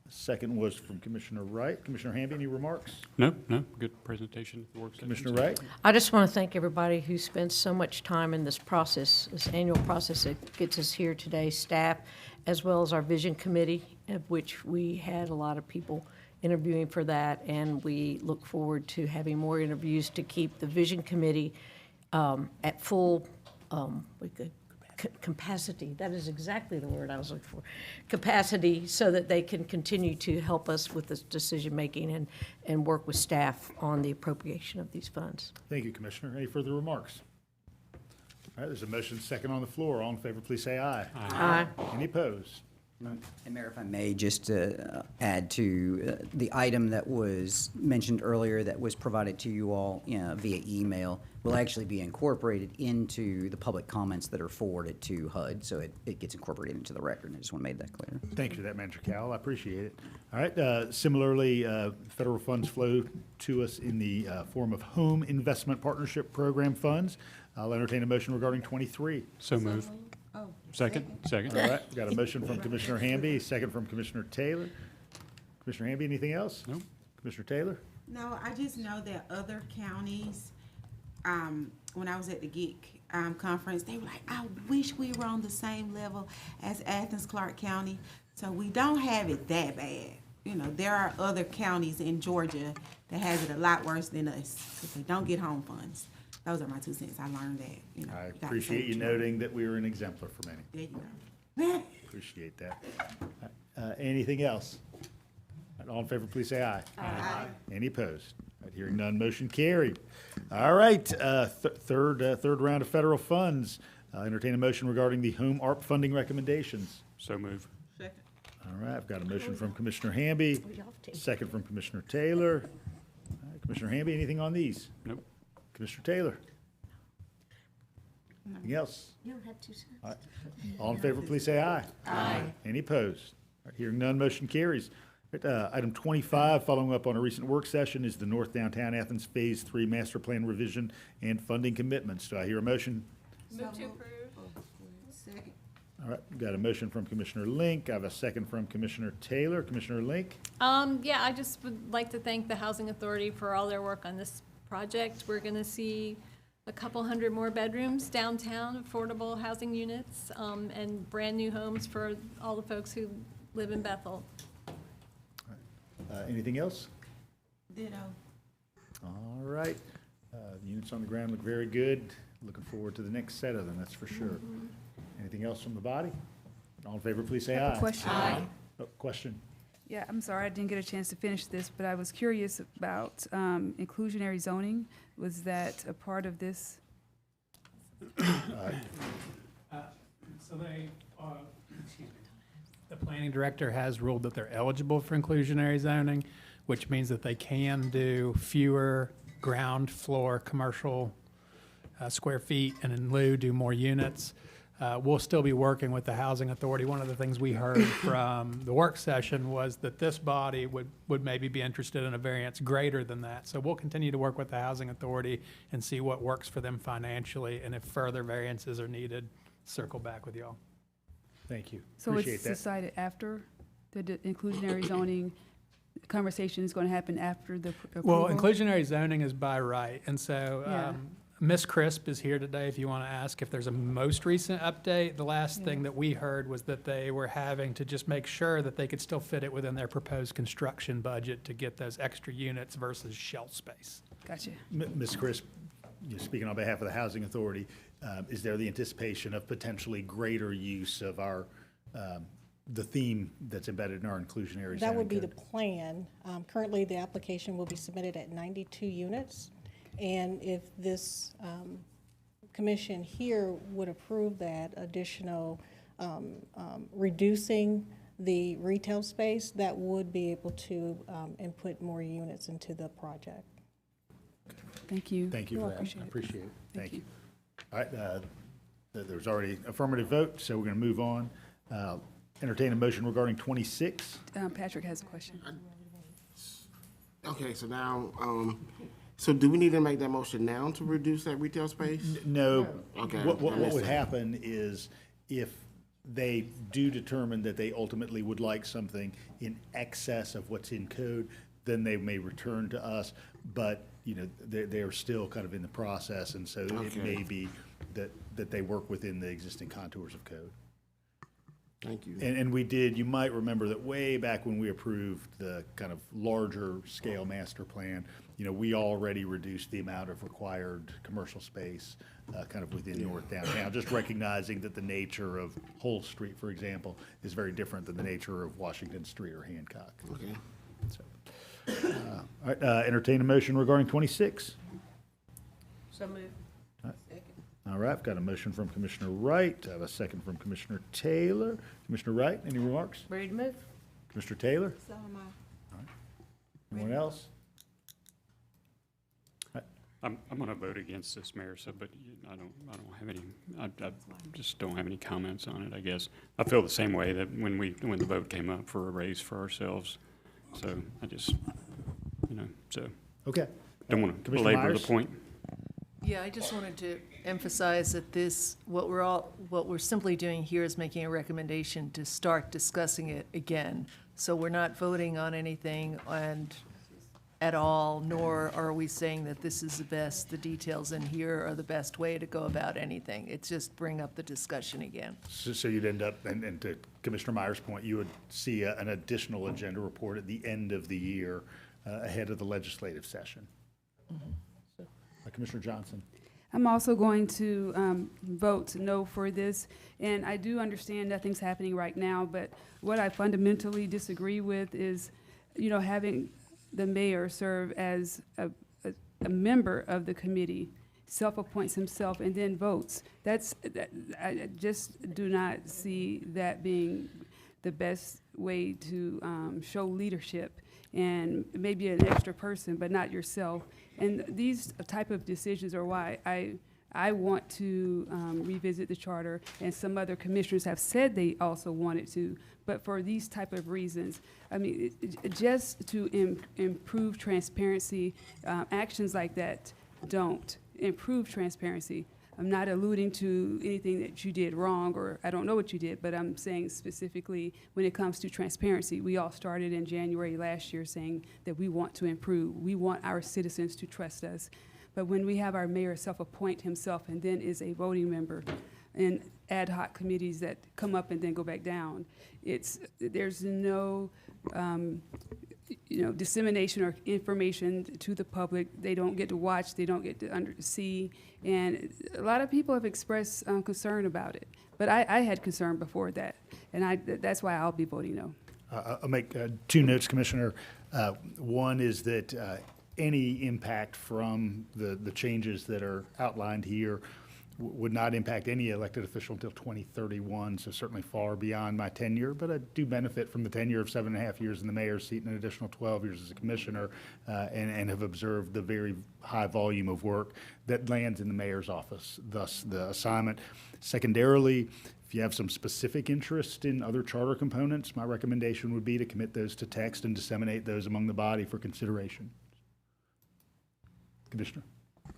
A second was from Commissioner Wright. Commissioner Hamby, any remarks? No, good presentation at the work session. Commissioner Wright? I just want to thank everybody who spends so much time in this process, this annual process that gets us here today, staff, as well as our vision committee, of which we had a lot of people interviewing for that, and we look forward to having more interviews to keep the vision committee at full capacity. That is exactly the word I was looking for. Capacity, so that they can continue to help us with this decision-making and work with staff on the appropriation of these funds. Thank you, Commissioner. Any further remarks? All right, there's a motion second on the floor. All in favor, please say aye. Aye. Any opposed? And Mayor, if I may, just to add to the item that was mentioned earlier that was provided to you all via email will actually be incorporated into the public comments that are forwarded to HUD, so it gets incorporated into the record. I just want to make that clear. Thank you for that, Manager Cowell. I appreciate it. All right, similarly, federal funds flow to us in the form of Home Investment Partnership Program funds. I'll entertain a motion regarding 23. So move. Second. All right, got a motion from Commissioner Hamby, second from Commissioner Taylor. Commissioner Hamby, anything else? No. Commissioner Taylor? No, I just know that other counties, when I was at the GEEK conference, they were like, I wish we were on the same level as Athens-Clarke County. So we don't have it that bad. You know, there are other counties in Georgia that has it a lot worse than us, because they don't get home funds. Those are my 2 cents. I learned that, you know. I got the appreciate you same noting that we were an exemplar for many. There you go. Appreciate that. Anything else? All in favor, please say aye. Aye. Any opposed? All right, hearing none, motion carried. All right, third round of federal funds. Entertain a motion regarding the HOME-ARP funding recommendations. So move. Second. All right, I've got a motion from Commissioner Hamby, second from Commissioner Taylor. All right, Commissioner Hamby, anything on these? Nope. Commissioner Taylor? Anything else? You don't have 2 cents. All right. All in favor, please say aye. Aye. Any opposed? All right, hearing none, motion carries. Item 25, following up on a recent work session, is the North Downtown Athens Phase 3 Master Plan Revision and Funding Commitments. Do I hear a motion? Move to approve. Second. All right, got a motion from Commissioner Link. I have a second from Commissioner Taylor. Commissioner Link? Yeah, I just would like to thank the Housing Authority for all their work on this project. We're gonna see a couple hundred more bedrooms downtown, affordable housing units, and brand-new homes for all the folks who live in Bethel. Anything else? Ditto. All right. The units on the ground look very good. Looking forward to the next set of them, that's for sure. Anything else from the body? All in favor, please say I have aye. a question. Aye. Oh, question? Yeah, I'm sorry, I didn't get a chance to finish this, but I was curious about inclusionary zoning. Was that a part of this? So the planning director has ruled that they're eligible for inclusionary zoning, which means that they can do fewer ground floor commercial square feet, and in lieu do more units. We'll still be working with the Housing Authority. One of the things we heard from the work session was that this body would maybe be interested in a variance greater than that. So we'll continue to work with the Housing Authority and see what works for them financially, and if further variances are needed, circle back with y'all. Thank you. So Appreciate it's that. decided after the inclusionary zoning conversation is going to happen after the approval? Well, inclusionary zoning is by right, and so Yeah. Ms. Crisp is here today if you want to ask if there's a most recent update. The last thing that we heard was that they were having to just make sure that they could still fit it within their proposed construction budget to get those extra units versus shelf space. Gotcha. Ms. Crisp, speaking on behalf of the Housing Authority, is there the anticipation of potentially greater use of our, the theme that's embedded in our inclusionary zoning? That would be the code? plan. Currently, the application will be submitted at 92 units. And if this commission here would approve that additional reducing the retail space, that would be able to input more units into the project. Thank you. Thank you for that. Appreciate I it. appreciate it. Thank you. All right, there's already affirmative vote, so we're going to move on. Entertain a motion regarding 26. Patrick has a question. Okay, so now, So do we need to make that motion now to reduce that retail space? No. Okay. What I missed would that. happen is if they do determine that they ultimately would like something in excess of what's in code, then they may return to us, but, you know, they're still kind of in the process, and so it Okay. may be that they work within the existing contours of code. Thank you. And we did, you might remember that way back when we approved the kind of larger scale master plan, you know, we already reduced the amount of required commercial space kind of within North Downtown, just recognizing that the nature of Whole Street, for example, is very different than the nature of Washington Street or Hancock. Okay. So, all right, entertain a motion regarding 26. So moved. All right, I've got a motion from Commissioner Wright. I have a second from Commissioner Taylor. Commissioner Wright, any remarks? Ready to move? Commissioner Taylor? So am I. Anyone else? I'm going to vote against this, Mayor, so, but I don't have any, I just don't have any comments on it, I guess. I feel the same way that when the vote came up for a raise for ourselves. So I just, you know, so. Okay. Don't want to Commissioner belabor the Myers? point. Yeah, I just wanted to emphasize that what we're simply doing here is making a recommendation to start discussing it again. So we're not voting on anything at all, nor are we saying that this is the details in here are the best way to go about anything. It's just bring up the discussion again. So you'd end up, and to Commissioner Myers' point, you would see an additional agenda report at the end of the year ahead of the legislative session. Commissioner Johnson. I'm also going to vote no for this, and I do understand nothing's happening right now, but what I fundamentally disagree with is, you know, having the mayor serve as a member of the committee, self-appoints himself and then votes. I just do not see that being the best way to show leadership, and maybe an extra person, but not yourself. And these type of decisions are why I want to revisit the charter, and some other commissioners have said they also wanted to, but for these type of reasons. I mean, just to improve transparency, actions like that don't improve transparency. I'm not alluding to anything that you did wrong, or I don't know what you did, but I'm saying specifically when it comes to transparency. We all started in January last year saying that we want to improve. We want our citizens to trust us. But when we have our mayor self-appoint himself and then is a voting member in ad hoc committees that come up and then go back down, there's no dissemination or information to the public. They don't get to watch, they don't get to see, and a lot of people have expressed concern about it. But I had concern before that, and that's why I'll be voting no. I'll make two notes, Commissioner. One is that any impact from the changes that are outlined here would not impact any elected official until 2031, so certainly far beyond my tenure, but I do benefit from the tenure of 7.5 years in the mayor's seat and an additional 12 years as a commissioner, and have observed the very high volume of work that lands in the mayor's office, thus the assignment. Secondarily, if you have some specific interest in other charter components, my recommendation would be to commit those to text and disseminate those among the body for consideration. Commissioner.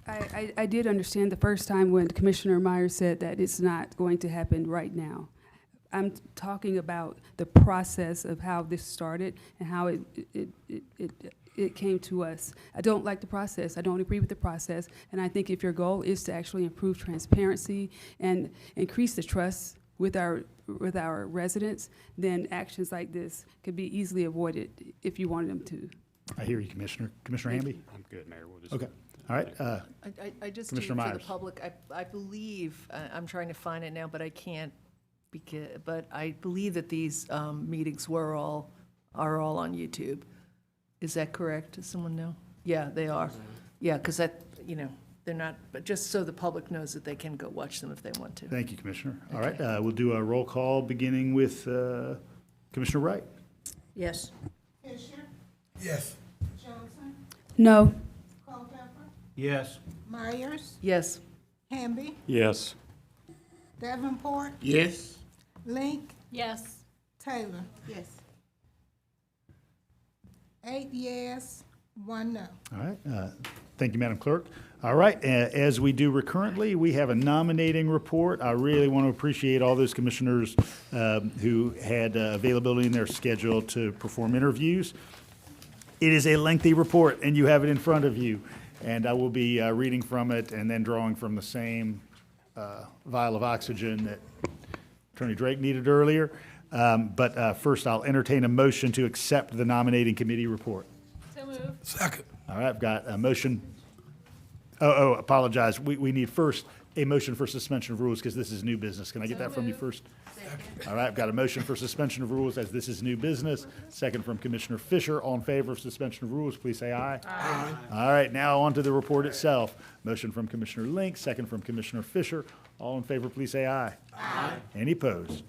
I did understand the first time when Commissioner Myers said that it's not going to happen right now. I'm talking about the process of how this started and how it came to us. I don't like the process. I don't agree with the process. And I think if your goal is to actually improve transparency and increase the trust with our residents, then actions like this could be easily avoided if you wanted them to. I hear you, Commissioner. Commissioner Hamby? I'm good, Mayor. We'll just. Okay. All right. I just, Commissioner for the Myers. public, I believe, I'm trying to find it now, but I can't, but I believe that these meetings are all on YouTube. Is that correct? Does someone know? Yeah, they are. Yeah, because they're not, but just so the public knows that they can go watch them if they want to. Thank you, Commissioner. All Okay. right, we'll do a roll call beginning with Commissioner Wright. Yes. Fisher, Yes. Johnson, No. Culpepper, Yes. Myers, Yes. Hamby, Yes. Davenport, Yes. Link, Yes. Taylor. Yes. 8 yes, 1 no. All right, thank you, Madam Clerk. All right, as we do recurrently, we have a nominating report. I really want to appreciate all those commissioners who had availability in their schedule to perform interviews. It is a lengthy report, and you have it in front of you, and I will be reading from it and then drawing from the same vial of oxygen that Attorney Drake needed earlier. But first, I'll entertain a motion to accept the nominating committee report. So moved. Second. All right, I've got a motion. Apologize. We need first a motion for suspension of rules because this is new business. Can I get that from you first? All right, I've got a motion for suspension of rules as this is new business. Second from Commissioner Fisher. All in favor of suspension of rules, please say aye. Aye. All right, now on to the report itself. Motion from Commissioner Link, second from Commissioner Fisher. All in favor, please say aye. Aye. Any opposed?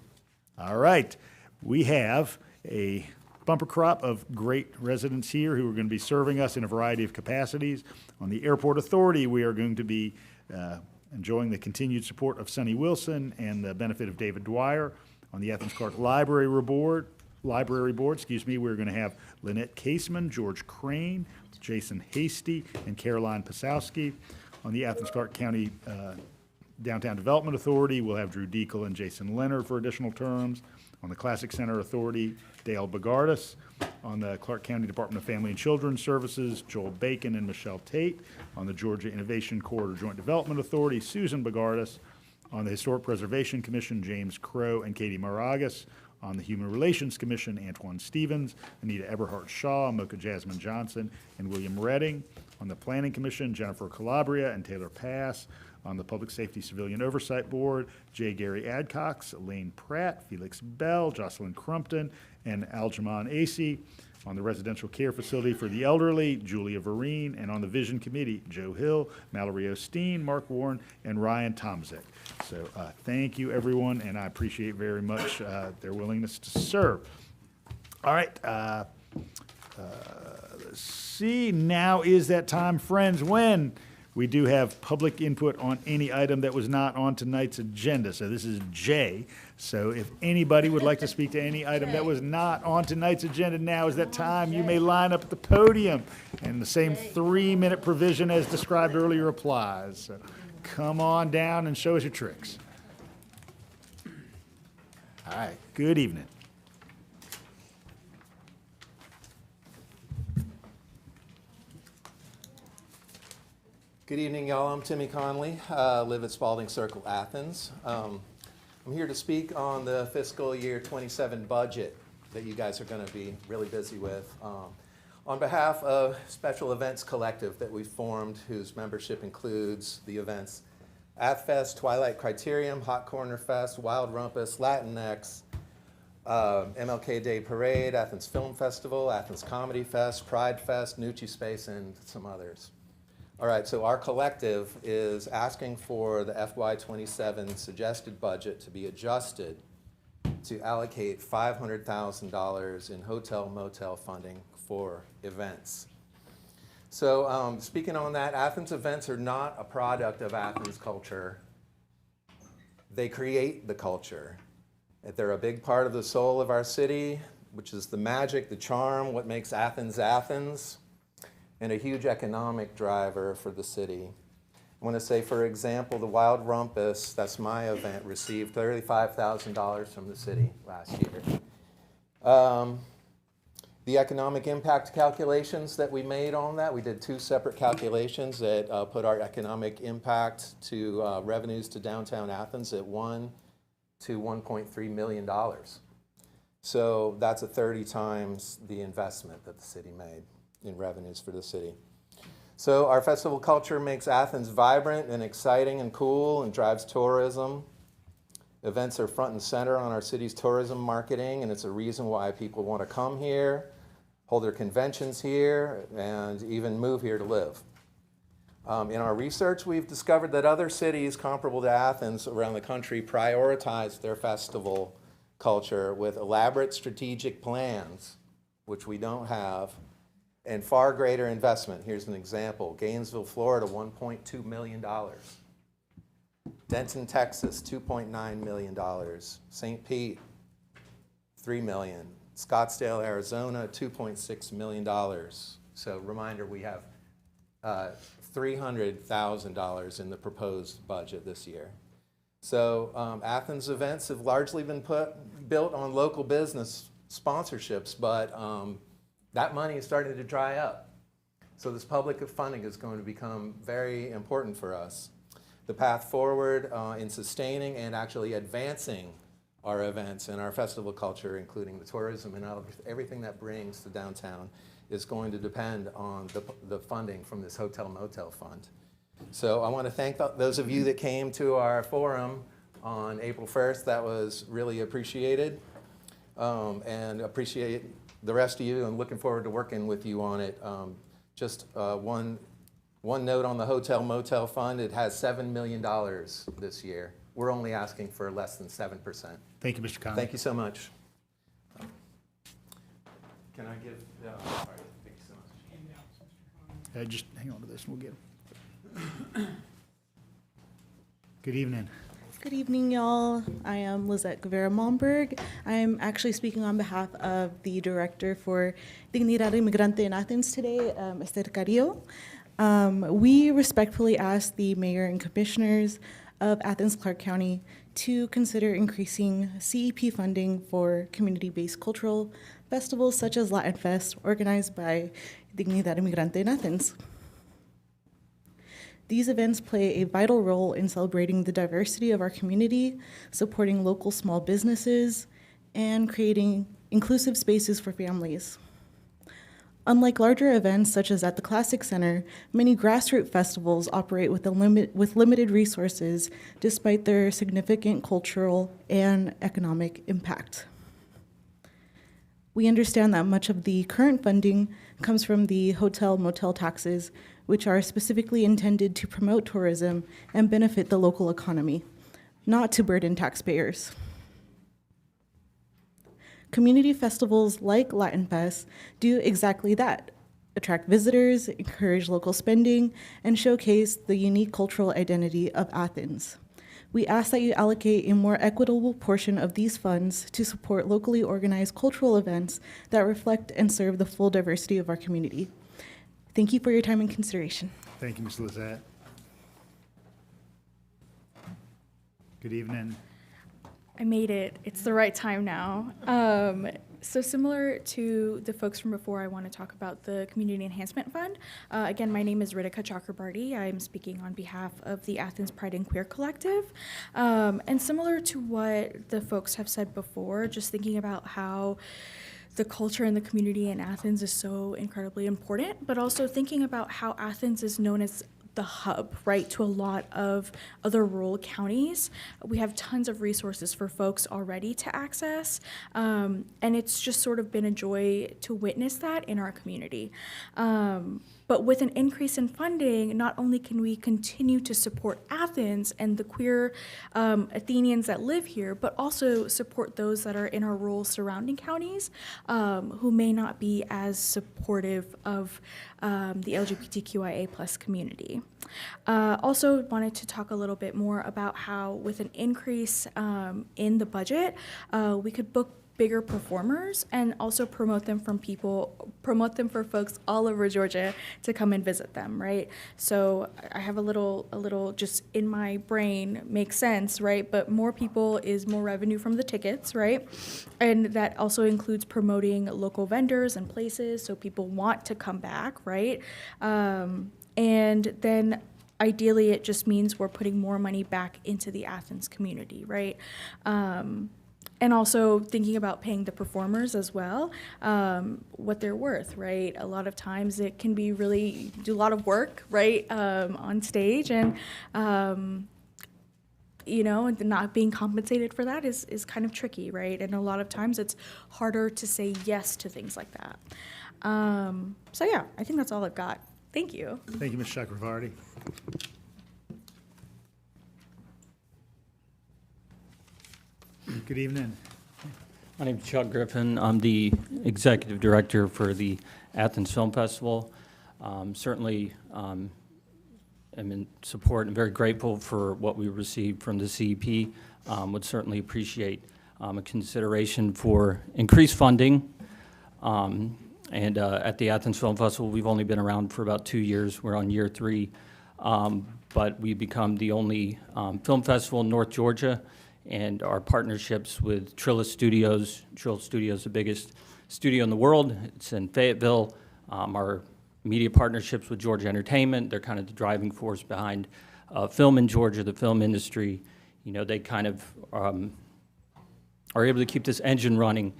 All right, we have a bumper crop of great residents here who are going to be serving us in a variety of capacities. On the Airport Authority, we are going to be enjoying the continued support of Sonny Wilson and the benefit of David Dwyer. On the Athens-Clarke Library Board, we're going to have Lynette Caseman, George Crane, Jason Hasty, and Caroline Pasowski. On the Athens-Clarke County Downtown Development Authority, we'll have Drew Deacle and Jason Leonard for additional terms. On the Classic Center Authority, Dale Bogardus. On the Clarke County Department of Family and Children's Services, Joel Bacon and Michelle Tate. On the Georgia Innovation Corridor Joint Development Authority, Susan Bogardus. On the Historic Preservation Commission, James Crow and Katie Maragas. On the Human Relations Commission, Antoine Stevens, Anita Eberhardt Shaw, Mocha Jasmine Johnson, and William Redding. On the Planning Commission, Jennifer Calabria and Taylor Pass. On the Public Safety Civilian Oversight Board, J. Gary Adcox, Elaine Pratt, Felix Bell, Jocelyn Crumpton, and Aljaman Acey. On the Residential Care Facility for the Elderly, Julia Vereen. And on the Vision Committee, Joe Hill, Mallory Osteen, Mark Warren, and Ryan Tomczyk. So thank you, everyone, and I appreciate very much their willingness to serve. All right. Let's see. Now is that time, friends, when we do have public input on any item that was not on tonight's agenda. So this is J. So if anybody would like to speak to any item that was not on tonight's agenda, now is that time. You may line up at the podium. And the same 3-minute provision as described earlier applies. So come on down and show us your tricks. All right, good evening. Good evening, y'all. I'm Timmy Conley. Live at Spalding Circle, Athens. I'm here to speak on the fiscal year 27 budget that you guys are going to be really busy with. On behalf of Special Events Collective that we formed, whose membership includes the events AthFest, Twilight Criterium, Hot Corner Fest, Wild Rumpus, Latinx, MLK Day Parade, Athens Film Festival, Athens Comedy Fest, Pride Fest, Nucci Space, and some others. All right, so our collective is asking for the FY27 suggested budget to be adjusted to allocate $500,000 in hotel motel funding for events. So speaking on that, Athens events are not a product of Athens culture. They create the culture. They're a big part of the soul of our city, which is the magic, the charm, what makes Athens Athens, and a huge economic driver for the city. I want to say, for example, the Wild Rumpus, that's my event, received $35,000 from the city last year. The economic impact calculations that we made on that, we did 2 separate calculations that put our economic impact to revenues to downtown Athens at $1 to $1.3 million. So that's 30 times the investment that the city made in revenues for the city. So our festival culture makes Athens vibrant and exciting and cool and drives tourism. Events are front and center on our city's tourism marketing, and it's a reason why people want to come here, hold their conventions here, and even move here to live. In our research, we've discovered that other cities comparable to Athens around the country prioritize their festival culture with elaborate strategic plans, which we don't have, and far greater investment. Here's an example. Gainesville, Florida, $1.2 million. Denton, Texas, $2.9 million. St. Pete, $3 million. Scottsdale, Arizona, $2.6 million. So reminder, we have $300,000 in the proposed budget this year. So Athens events have largely been built on local business sponsorships, but that money is starting to dry up. So this public funding is going to become very important for us. The path forward in sustaining and actually advancing our events and our festival culture, including the tourism and everything that brings to downtown, is going to depend on the funding from this hotel motel fund. So I want to thank those of you that came to our forum on April 1st. That was really appreciated, and appreciate the rest of you, and looking forward to working with you on it. Just one note on the hotel motel fund: it has $7 million this year. We're only asking for less than 7%. Thank you, Mr. Conley. Thank you so much. Can I give? All right, thank you so much. Just hang on to this and we'll get them. Good evening. Good evening, y'all. I am Lizette Guevara Momberg. I am actually speaking on behalf of the director for Dignidad Inmigrante in Athens today, Esther Carrillo. We respectfully ask the mayor and commissioners of Athens-Clarke County to consider increasing CEP funding for community-based cultural festivals such as Latin Fest, organized by Dignidad Inmigrante in Athens. These events play a vital role in celebrating the diversity of our community, supporting local small businesses, and creating inclusive spaces for families. Unlike larger events such as at the Classic Center, many grassroots festivals operate with limited resources despite their significant cultural and economic impact. We understand that much of the current funding comes from the hotel motel taxes, which are specifically intended to promote tourism and benefit the local economy, not to burden taxpayers. Community festivals like Latin Fest do exactly that: attract visitors, encourage local spending, and showcase the unique cultural identity of Athens. We ask that you allocate a more equitable portion of these funds to support locally organized cultural events that reflect and serve the full diversity of our community. Thank you for your time and consideration. Thank you, Ms. Lizette. Good evening. I made it. It's the right time now. So similar to the folks from before, I want to talk about the Community Enhancement Fund. Again, my name is Ritika Chakrabarty. I'm speaking on behalf of the Athens Pride and Queer Collective. And similar to what the folks have said before, just thinking about how the culture and the community in Athens is so incredibly important, but also thinking about how Athens is known as the hub, right, to a lot of other rural counties. We have tons of resources for folks already to access, and it's just sort of been a joy to witness that in our community. But with an increase in funding, not only can we continue to support Athens and the queer Athenians that live here, but also support those that are in our rural surrounding counties who may not be as supportive of the LGBTQIA+ community. Also wanted to talk a little bit more about how with an increase in the budget, we could book bigger performers and also promote them for folks all over Georgia to come and visit them, right? So I have a little just in my brain makes sense, right? But more people is more revenue from the tickets, right? And that also includes promoting local vendors and places so people want to come back, right? And then ideally it just means we're putting more money back into the Athens community, right? And also thinking about paying the performers as well, what they're worth, right? A lot of times it can be really, do a lot of work, right, on stage, and, you know, and not being compensated for that is kind of tricky, right? And a lot of times it's harder to say yes to things like that. So yeah, I think that's all I've got. Thank you. Thank you, Ms. Chakravarty. Good evening. My name is Chuck Griffin. I'm the executive director for the Athens Film Festival. Certainly am in support and very grateful for what we received from the CEP. Would certainly appreciate a consideration for increased funding. And at the Athens Film Festival, we've only been around for about 2 years. We're on year 3. But we've become the only film festival in North Georgia, and our partnerships with Trillis Studios. Trillis Studios is the biggest studio in the world. It's in Fayetteville. Our media partnerships with Georgia Entertainment, they're kind of the driving force behind film in Georgia, the film industry. You know, they kind of are able to keep this engine running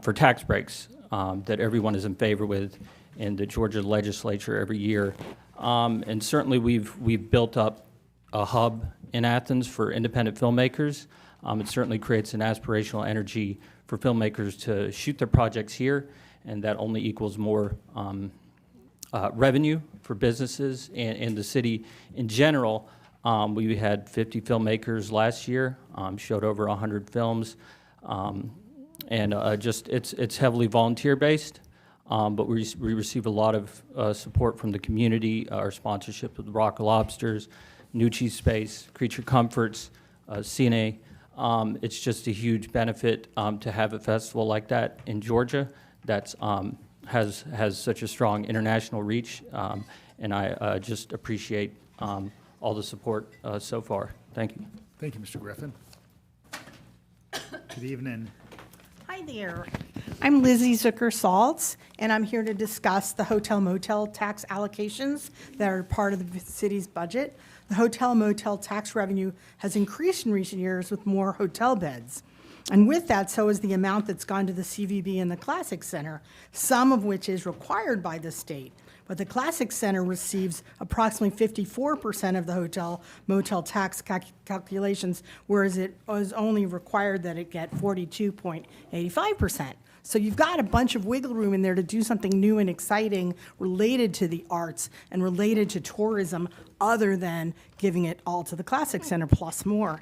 for tax breaks that everyone is in favor with in the Georgia legislature every year. And certainly we've built up a hub in Athens for independent filmmakers. It certainly creates an aspirational energy for filmmakers to shoot their projects here, and that only equals more revenue for businesses and the city in general. We had 50 filmmakers last year, showed over 100 films, and it's heavily volunteer-based. But we receive a lot of support from the community, our sponsorship with Rock Lobsters, Nucci Space, Creature Comforts, CNA. It's just a huge benefit to have a festival like that in Georgia that has such a strong international reach, and I just appreciate all the support so far. Thank you. Thank you, Mr. Griffin. Good evening. Hi there. I'm Lizzie Zucker-Saltz, and I'm here to discuss the hotel motel tax allocations that are part of the city's budget. The hotel motel tax revenue has increased in recent years with more hotel beds. And with that, so is the amount that's gone to the CVB and the Classic Center, some of which is required by the state. But the Classic Center receives approximately 54% of the hotel motel tax calculations, whereas it was only required that it get 42.85%. So you've got a bunch of wiggle room in there to do something new and exciting related to the arts and related to tourism, other than giving it all to the Classic Center plus more.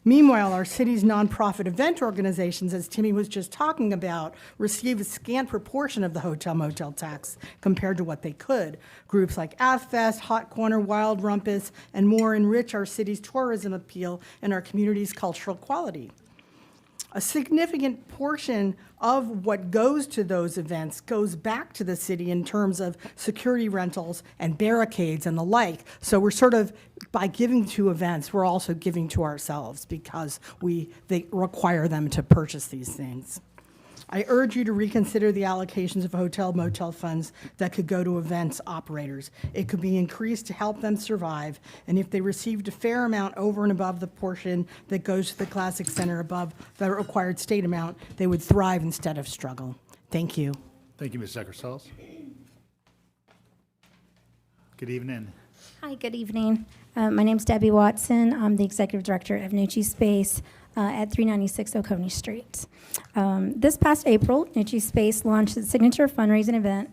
Meanwhile, our city's nonprofit event organizations, as Timmy was just talking about, receive a scant proportion of the hotel motel tax compared to what they could. Groups like AthFest, Hot Corner, Wild Rumpus, and more enrich our city's tourism appeal and our community's cultural quality. A significant portion of what goes to those events goes back to the city in terms of security rentals and barricades and the like. So we're sort of, by giving to events, we're also giving to ourselves because they require them to purchase these things. I urge you to reconsider the allocations of hotel motel funds that could go to events operators. It could be increased to help them survive, and if they received a fair amount over and above the portion that goes to the Classic Center above the required state amount, they would thrive instead of struggle. Thank you. Thank you, Ms. Zucker-Saltz. Good evening. Hi, good evening. My name's Debbie Watson. I'm the Executive Director of Nucci Space at 396 Oconee Street. This past April, Nucci Space launched its signature fundraising event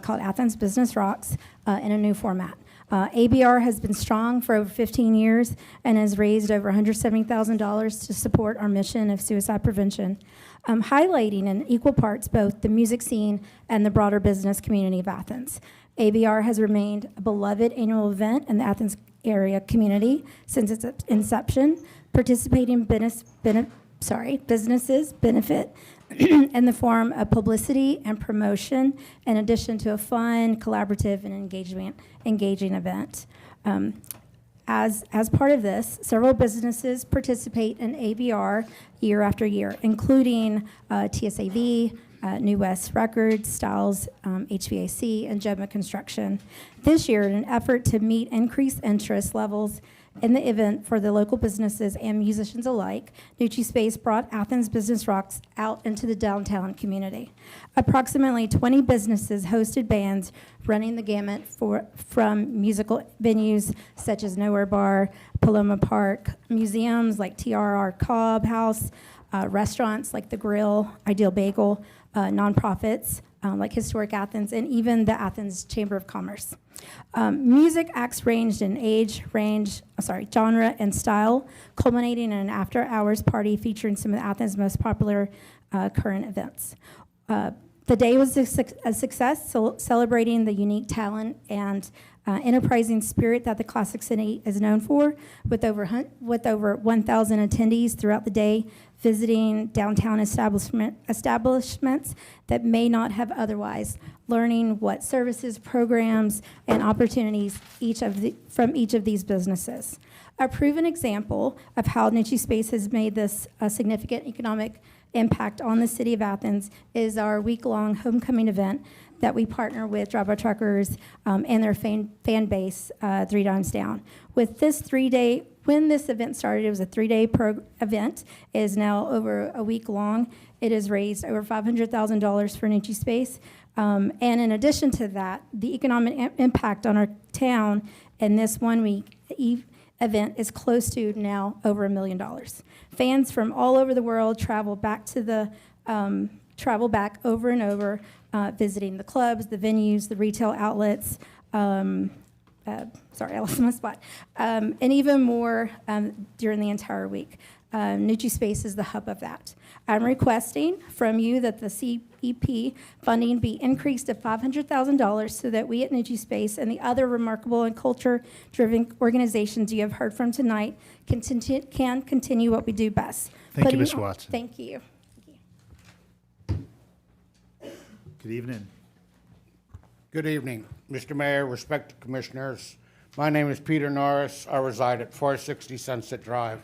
called Athens Business Rocks in a new format. ABR has been strong for over 15 years and has raised over $170,000 to support our mission of suicide prevention, highlighting in equal parts both the music scene and the broader business community of Athens. ABR has remained a beloved annual event in the Athens area community since its inception. Participating businesses benefit in the form of publicity and promotion, in addition to a fun, collaborative, and engaging event. As part of this, several businesses participate in ABR year after year, including TSAV, New West Records, Styles HVAC, and Gemma Construction. This year, in an effort to meet increased interest levels in the event for the local businesses and musicians alike, Nucci Space brought Athens Business Rocks out into the downtown community. Approximately 20 businesses hosted bands running the gamut from musical venues such as Nowhere Bar, Paloma Park, museums like TRR Cobb House, restaurants like The Grill, Ideal Bagel, nonprofits like Historic Athens, and even the Athens Chamber of Commerce. Music acts ranged in age, genre, and style, culminating in an after-hours party featuring some of Athens' most popular current events. The The day was a success, celebrating the unique talent and enterprising spirit that the Classic City is known for, with over 1,000 attendees throughout the day, visiting downtown establishments that may not have otherwise, learning what services, programs, and opportunities from each of these businesses. A proven example of how Niche Space has made this a significant economic impact on the city of Athens is our week-long homecoming event that we partner with Drive-By Truckers and their fan base 3 Dimes Down. When this event started, it was a 3-day event. It is now over a week long. It has raised over $500,000 for Niche Space. And in addition to that, the economic impact on our town in this 1 week event is close to now over $1 million. Fans from all over the world travel back over and over, visiting the clubs, the venues, the retail outlets. Sorry, I lost my spot. And even more during the entire week. Niche Space is the hub of that. I'm requesting from you that the CEP funding be increased to $500,000 so that we at Niche Space and the other remarkable and culture-driven organizations you have heard from tonight can continue what we do best. Thank you, Ms. Watson. Thank you. Good evening. Good evening, Mr. Mayor, respected commissioners. My name is Peter Norris. I reside at 460 Sunset Drive.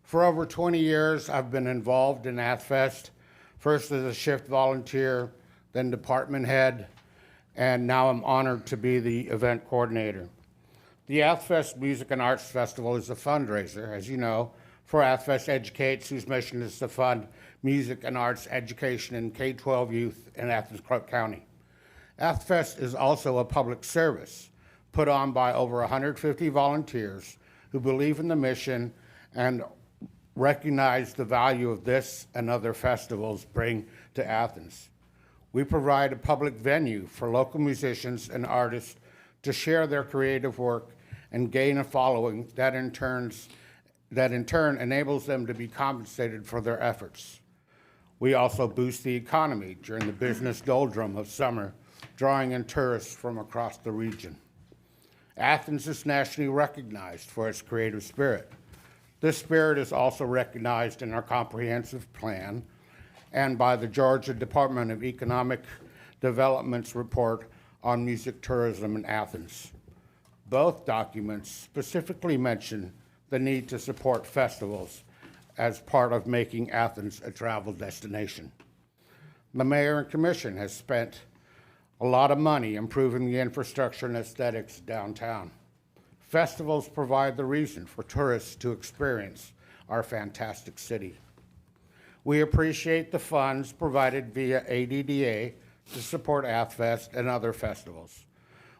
For over 20 years, I've been involved in AthFest, first as a shift volunteer, then department head, and now I'm honored to be the event coordinator. The AthFest Music and Arts Festival is a fundraiser, as you know, for AthFest Educates, whose mission is to fund music and arts education in K-12 youth in Athens-Clarke County. AthFest is also a public service put on by over 150 volunteers who believe in the mission and recognize the value of this and other festivals bring to Athens. We provide a public venue for local musicians and artists to share their creative work and gain a following that in turn enables them to be compensated for their efforts. We also boost the economy during the business doldrum of summer, drawing in tourists from across the region. Athens is nationally recognized for its creative spirit. This spirit is also recognized in our comprehensive plan and by the Georgia Department of Economic Development's report on music tourism in Athens. Both documents specifically mention the need to support festivals as part of making Athens a travel destination. The mayor and commission has spent a lot of money improving the infrastructure and aesthetics downtown. Festivals provide the reason for tourists to experience our fantastic city. We appreciate the funds provided via ADDA to support AthFest and other festivals.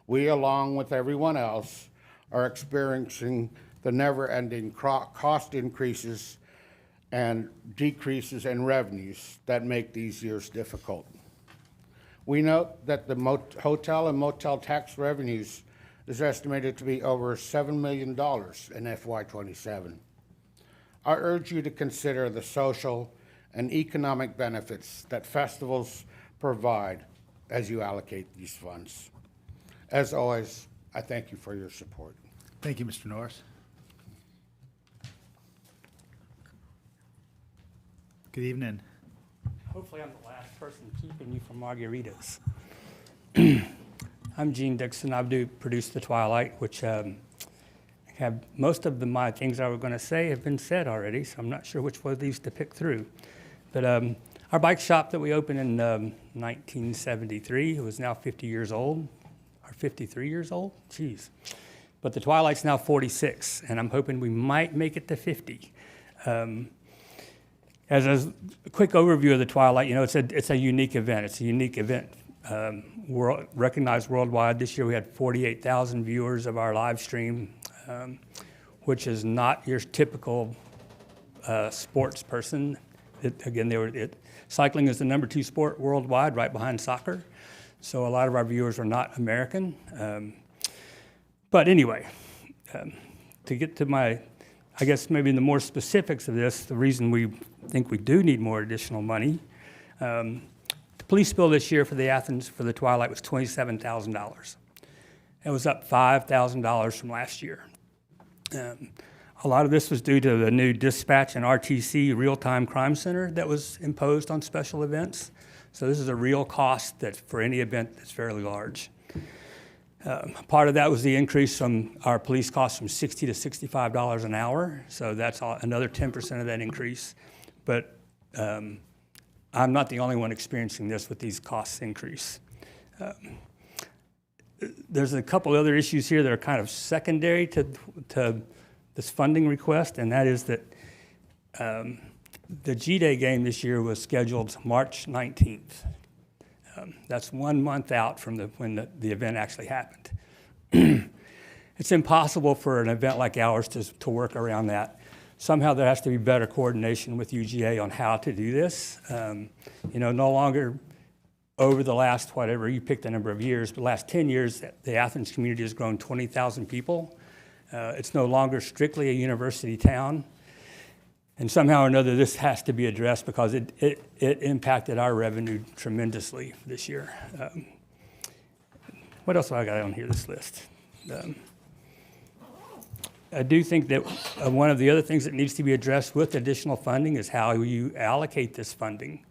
We, along with everyone else, are experiencing the never-ending cost increases and decreases in revenues that make these years difficult. We note that the hotel and motel tax revenues is estimated to be over $7 million in FY27. I urge you to consider the social and economic benefits that festivals provide as you allocate these funds. As always, I thank you for your support. Thank you, Mr. Norris. Good evening. Hopefully I'm the last person keeping you from margaritas. I'm Gene Dixon. I do produce The Twilight, which have most of my things I was going to say have been said already, so I'm not sure which one of these to pick through. But our bike shop that we opened in 1973, it was now 50 years old, or 53 years old, jeez. But The Twilight's now 46, and I'm hoping we might make it to 50. As a quick overview of The Twilight, you know, it's a unique event. It's a unique event, recognized worldwide. This year we had 48,000 viewers of our live stream, which is not your typical sports person. Cycling is the #2 sport worldwide, right behind soccer. So a lot of our viewers are not American. But anyway, to get to I guess maybe the more specifics of this, the reason we think we do need more additional money. The police bill this year for the Twilight was $27,000. It was up $5,000 from last year. A lot of this was due to the new dispatch and RTC real-time crime center that was imposed on special events. So this is a real cost that for any event that's fairly large. Part of that was the increase from our police costs from $60 to $65 an hour. So that's another 10% of that increase. But I'm not the only one experiencing this with these costs increase. There's a couple other issues here that are kind of secondary to this funding request, and that is that the G-Day game this year was scheduled March 19th. That's 1 month out from when the event actually happened. It's impossible for an event like ours to work around that. Somehow there has to be better coordination with UGA on how to do this. No longer over the last, whatever, you pick the number of years, but the last 10 years, the Athens community has grown 20,000 people. It's no longer strictly a university town. And somehow or another, this has to be addressed because it impacted our revenue tremendously this year. What else have I got on here, this list? I do think that one of the other things that needs to be addressed with additional funding is how you allocate this funding.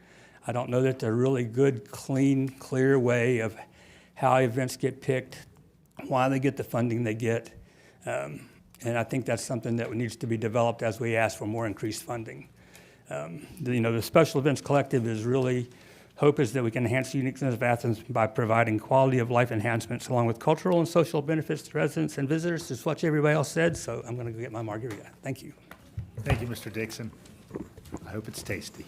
I don't know that there's a really good, clean, clear way of how events get picked, why they get the funding they get. And I think that's something that needs to be developed as we ask for more increased funding. The Special Events Collective is really, hope is that we can enhance the uniqueness of Athens by providing quality of life enhancements along with cultural and social benefits to residents and visitors. Just what everybody else said, so I'm gonna go get my margarita. Thank you. Thank you, Mr. Dixon. I hope it's tasty.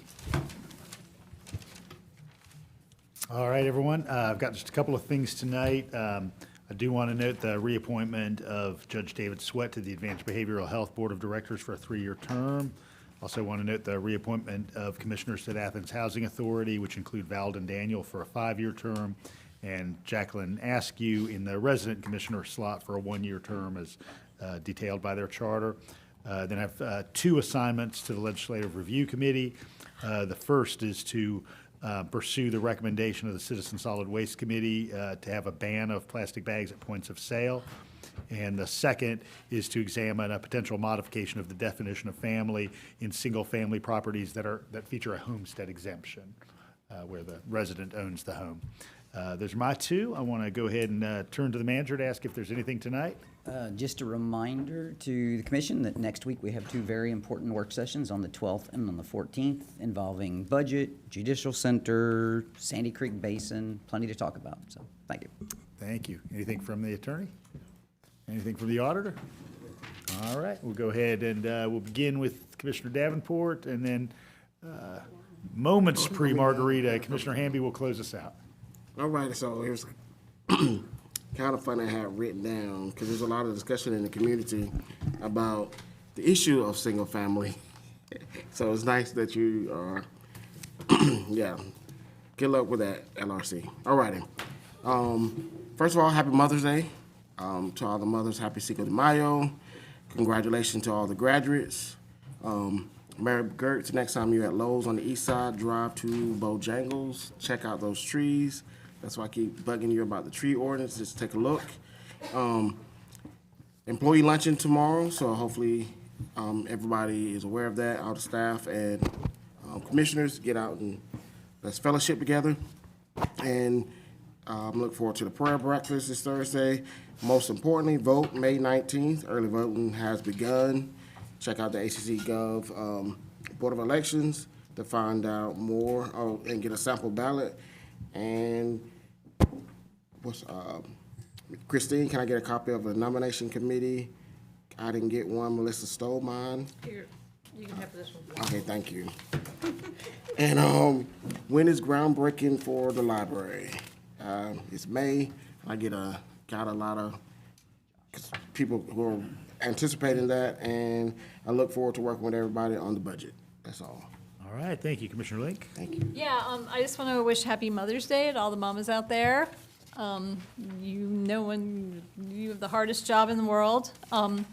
All right, everyone, I've got just a couple of things tonight. I do want to note the reappointment of Judge David Sweat to the Advanced Behavioral Health Board of Directors for a 3-year term. Also want to note the reappointment of commissioners to the Athens Housing Authority, which include Valden Daniel for a 5-year term and Jacqueline Askew in the resident commissioner slot for a 1-year term as detailed by their charter. Then I have 2 assignments to the Legislative Review Committee. The first is to pursue the recommendation of the Citizen Solid Waste Committee to have a ban of plastic bags at points of sale. And the second is to examine a potential modification of the definition of family in single-family properties that feature a homestead exemption, where the resident owns the home. Those are my 2. I want to go ahead and turn to the manager to ask if there's anything tonight. Just a reminder to the commission that next week we have 2 very important work sessions on the 12th and on the 14th involving budget, Judicial Center, Sandy Creek Basin, plenty to talk about. So thank you. Thank you. Anything from the attorney? Anything from the auditor? All right, we'll go ahead and we'll begin with Commissioner Davenport, and then moments pre-margarita, Commissioner Hamby will close us out. All right, so here's kind of fun I had written down, because there's a lot of discussion in the community about the issue of single family. So it's nice that you are, yeah, good luck with that, LRC. All righty. First of all, happy Mother's Day. To all the mothers, happy Cinco de Mayo. Congratulations to all the graduates. Mary Gertz, next time you're at Lowe's on the east side, drive to Bojangles, check out those trees. That's why I keep bugging you about the tree ordinance. Just take a look. Employee luncheon tomorrow, so hopefully everybody is aware of that. All the staff and commissioners get out and let's fellowship together. And I'm looking forward to the prayer breakfast this Thursday. Most importantly, vote May 19th. Early voting has begun. Check out the ACC Gov Board of Elections to find out more and get a sample ballot. And Christine, can I get a copy of the nomination committee? I didn't get one. Melissa stole mine. Here, you can have this one. Okay, thank you. And when is groundbreaking for the library? It's May. I got a lot of people who are anticipating that, and I look forward to working with everybody on the budget. That's all. All right, thank you, Commissioner Link. Thank you. Yeah, I just want to wish Happy Mother's Day to all the mamas out there. When you have the hardest job in the world. And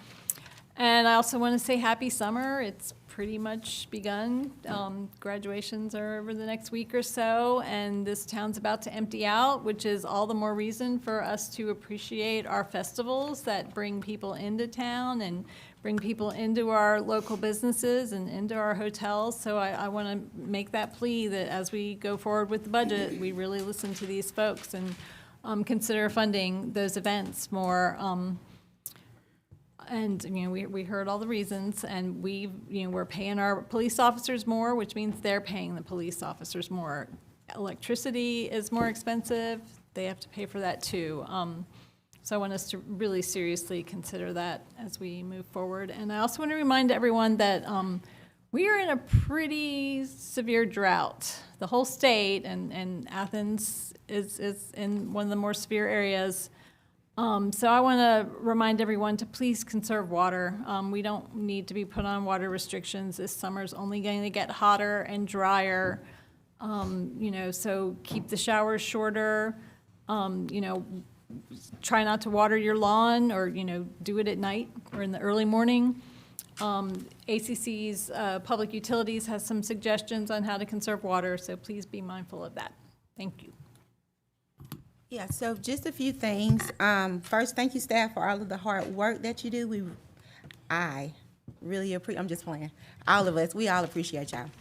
I also want to say happy summer. It's pretty much begun. Graduations are over the next week or so, and this town's about to empty out, which is all the more reason for us to appreciate our festivals that bring people into town and bring people into our local businesses and into our hotels. So I want to make that plea that as we go forward with the budget, we really listen to these folks and consider funding those events more. And, we heard all the reasons, and we're paying our police officers more, which means they're paying the police officers more. Electricity is more expensive. They have to pay for that too. So I want us to really seriously consider that as we move forward. And I also want to remind everyone that we are in a pretty severe drought. The whole state, and Athens is in one of the more severe areas. So I want to remind everyone to please conserve water. We don't need to be put on water restrictions. This summer's only going to get hotter and drier. So keep the showers shorter. Try not to water your lawn, or do it at night or in the early morning. ACC's Public Utilities has some suggestions on how to conserve water, so please be mindful of that. Thank you. Yeah, so just a few things. First, thank you, staff, for all of the hard work that you do. I really appreciate, I'm just playing. All of us, we all appreciate y'all.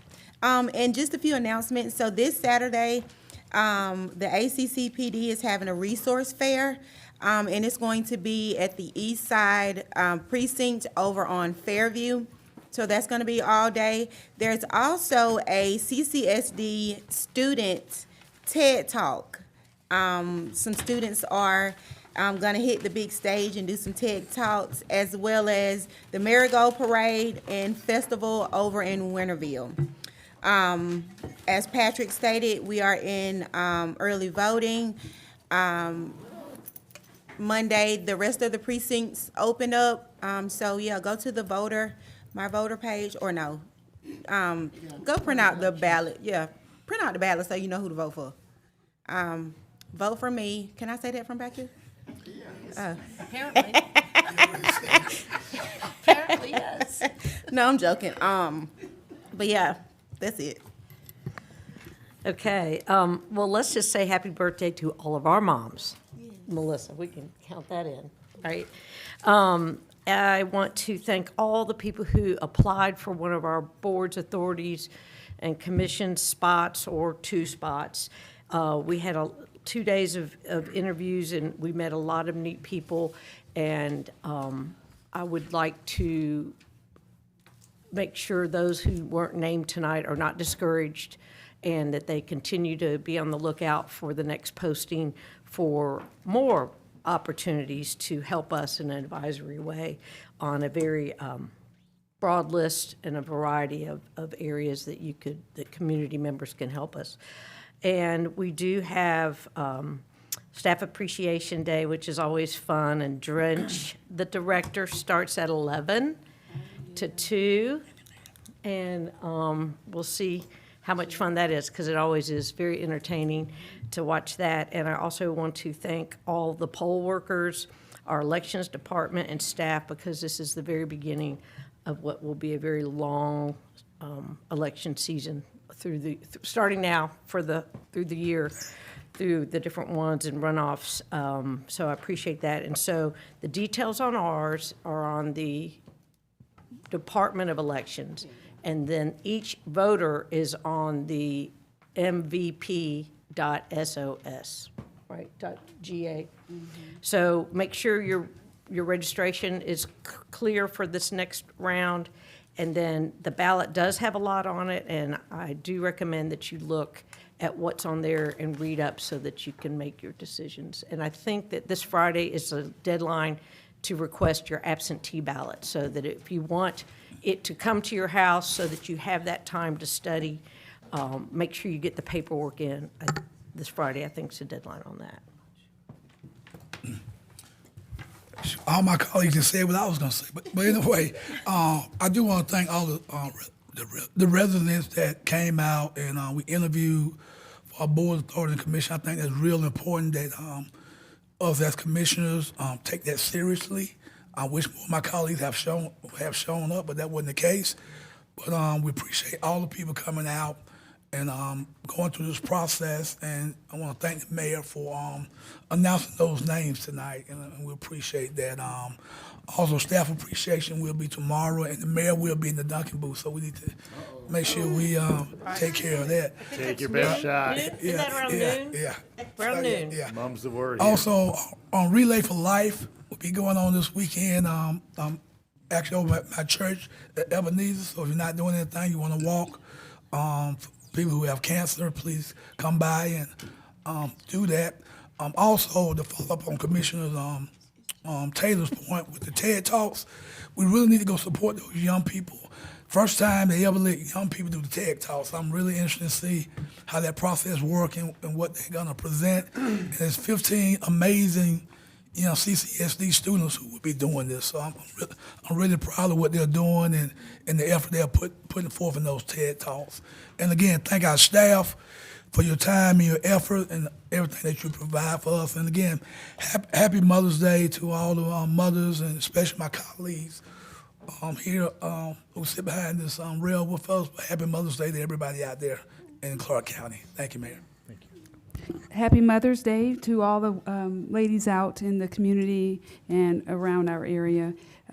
And just a few announcements. So this Saturday, the ACCPD is having a resource fair, and it's going to be at the East Side Precinct over on Fairview. So that's going to be all day. There's also a CCSD student TED Talk. Some students are going to hit the big stage and do some TED Talks, as well as the Marigold Parade and Festival over in Winterville. As Patrick stated, we are in early voting. Monday, the rest of the precincts open up. So yeah, go to the my voter page, or no, go print out the ballot. Yeah, print out the ballot so you know who to vote for. Vote for me. Can I say that from back here? Yes. Apparently. Apparently, yes. No, I'm joking. But yeah, that's it. Okay, well, let's just say happy birthday to all of our moms. Yes. Melissa, we can count that in, right? I want to thank all the people who applied for one of our boards, authorities, and commission spots, or 2 spots. We had 2 days of interviews, and we met a lot of neat people, and I would like to make sure those who weren't named tonight are not discouraged, and that they continue to be on the lookout for the next posting for more opportunities to help us in an advisory way on a very broad list and a variety of areas that that community members can help us. And we do have Staff Appreciation Day, which is always fun, and Drench, the director, starts at 11 to 2, and we'll see how much fun that is, because it always is very entertaining to watch that. And I also want to thank all the poll workers, our elections department and staff, because this is the very beginning of what will be a very long election season starting now through the year, through the different ones and runoffs. So I appreciate that. And so the details on ours are on the Department of Elections. And then each voter is on the mvp.sos, right, .ga. So make sure your registration is clear for this next round. And then the ballot does have a lot on it, and I do recommend that you look at what's on there and read up so that you can make your decisions. And I think that this Friday is the deadline to request your absentee ballot, so that if you want it to come to your house so that you have that time to study, make sure you get the paperwork in this Friday. I think is the deadline on that. All my colleagues just said what I was going to say, but anyway, I do want to thank all the residents that came out, and we interviewed for our board, authority, and commission. I think that's real important that us as commissioners take that seriously. I wish more of my colleagues have shown up, but that wasn't the case. But we appreciate all the people coming out and going through this process. And I want to thank the mayor for announcing those names tonight, and we appreciate that. Also, staff appreciation will be tomorrow, and the mayor will be in the Duncan booth, so we need to make sure we take care of that. Take your best shot. Isn't that around noon? Yeah. Around noon. Yeah. Mum's the word here. Also, on Relay for Life will be going on this weekend. Actually over at my church at Ebenezer. So if you're not doing anything, you want to walk. For people who have cancer, please come by and do that. Also, to follow up on Commissioner Taylor's point with the TED Talks, we really need to go support those young people. First time they ever let young people do the TED Talks. I'm really interested to see how that process works and what they're going to present. And there's 15 amazing CCSD students who will be doing this. So I'm really proud of what they're doing and the effort they're putting forth in those TED Talks. And again, thank our staff for your time and your effort and everything that you provide for us. And again, happy Mother's Day to all the mothers and especially my colleagues here who sit behind this rail with us. Happy Mother's Day to everybody out there in Clarke County. Thank you, Mayor. Happy Mother's Day to all the ladies out in the community and around our area.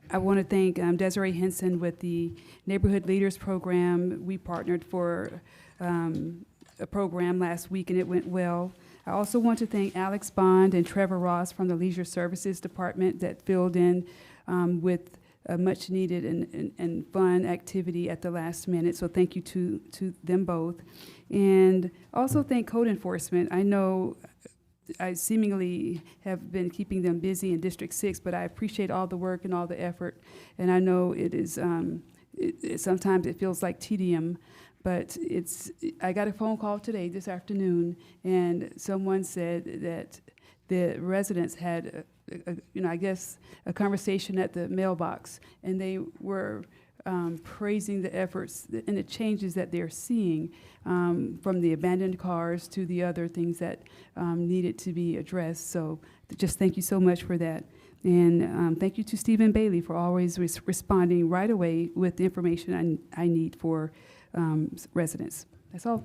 I want to thank Desiree Henson with the Neighborhood Leaders Program. We partnered for a program last week and it went well. I also want to thank Alex Bond and Trevor Ross from the Leisure Services Department that filled in with a much needed and fun activity at the last minute. So thank you to them both. And also thank code enforcement. I know I seemingly have been keeping them busy in District 6, but I appreciate all the work and all the effort. And I know it is, sometimes it feels like tedium, but I got a phone call today, this afternoon, and someone said that the residents had, I guess, a conversation at the mailbox, and they were praising the efforts and the changes that they're seeing from the abandoned cars to the other things that needed to be addressed. So just thank you so much for that. And thank you to Stephen Bailey for always responding right away with the information I need for residents. That's all.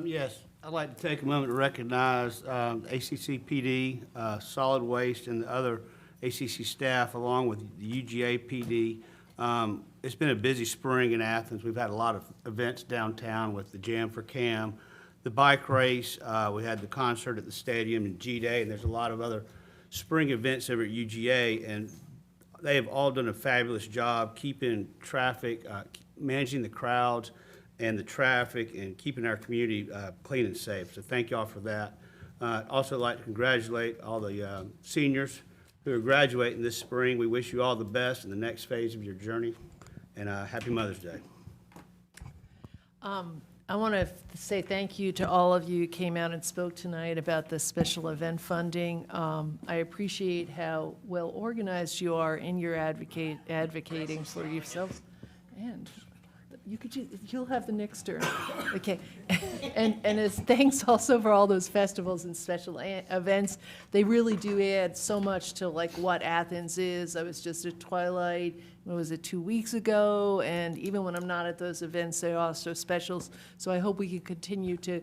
Yes, I'd like to take a moment to recognize ACCPD, Solid Waste, and the other ACC staff, along with the UGA PD. It's been a busy spring in Athens. We've had a lot of events downtown with the Jam for Cam, the bike race. We had the concert at the stadium and G-Day, and there's a lot of other spring events over at UGA, and they have all done a fabulous job keeping traffic, managing the crowds and the traffic, and keeping our community clean and safe. So thank y'all for that. I'd also like to congratulate all the seniors who are graduating this spring. We wish you all the best in the next phase of your journey, and happy Mother's Day. I want to say thank you to all of you who came out and spoke tonight about the special event funding. I appreciate how well organized you are in your advocating for yourselves. And you'll have the next turn. Okay. And as thanks also for all those festivals and special events. They really do add so much to like what Athens is. I was just at Twilight, what was it, 2 weeks ago? And even when I'm not at those events, there are also specials. So I hope we can continue to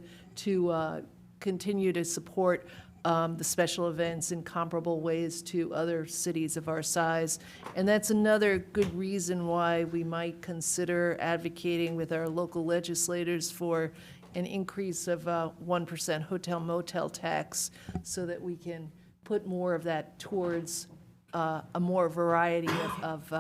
support the special events in comparable ways to other cities of our size. And that's another good reason why we might consider advocating with our local legislators for an increase of 1% hotel motel tax so that we can put more of that towards a more variety of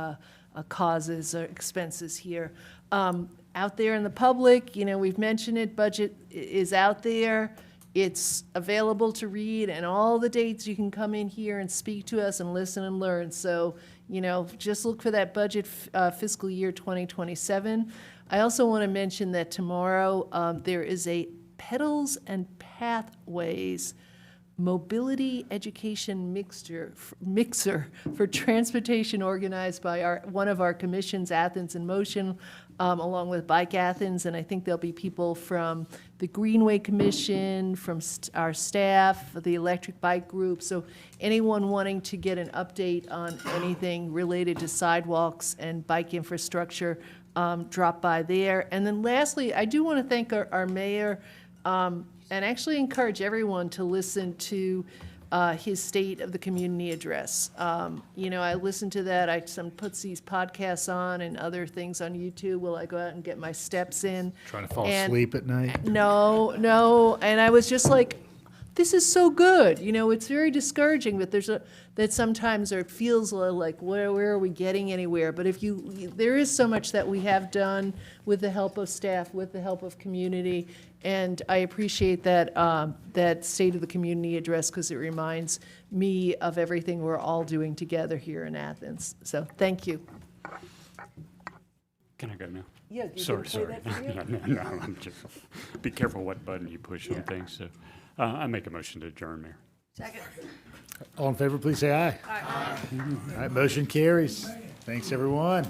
causes or expenses here. Out there in the public, we've mentioned it, budget is out there. It's available to read, and all the dates you can come in here and speak to us and listen and learn. So, just look for that budget fiscal year 2027. I also want to mention that tomorrow there is a Pedals and Pathways mobility education mixer for transportation organized by one of our commissions, Athens in Motion, along with Bike Athens, and I think there'll be people from the Greenway Commission, from our staff, the electric bike group. So anyone wanting to get an update on anything related to sidewalks and bike infrastructure, drop by there. And then lastly, I do want to thank our mayor, and actually encourage everyone to listen to his State of the Community address. You know, I listen to that. I puts these podcasts on and other things on YouTube while I go out and get my steps in. Trying to fall asleep at night? No. And I was just like, this is so good. You know, it's very discouraging that sometimes it feels like, where are we getting anywhere? But there is so much that we have done with the help of staff, with the help of community, and I appreciate that State of the Community address because it reminds me of everything we're all doing together here in Athens. So thank you. Can I go now? Yeah. Sorry. No, I'm just, be careful what button you push on things. So I make a motion to adjourn, Mayor. Second. All in favor, please say aye. Aye. All right, motion carries. Thanks, everyone.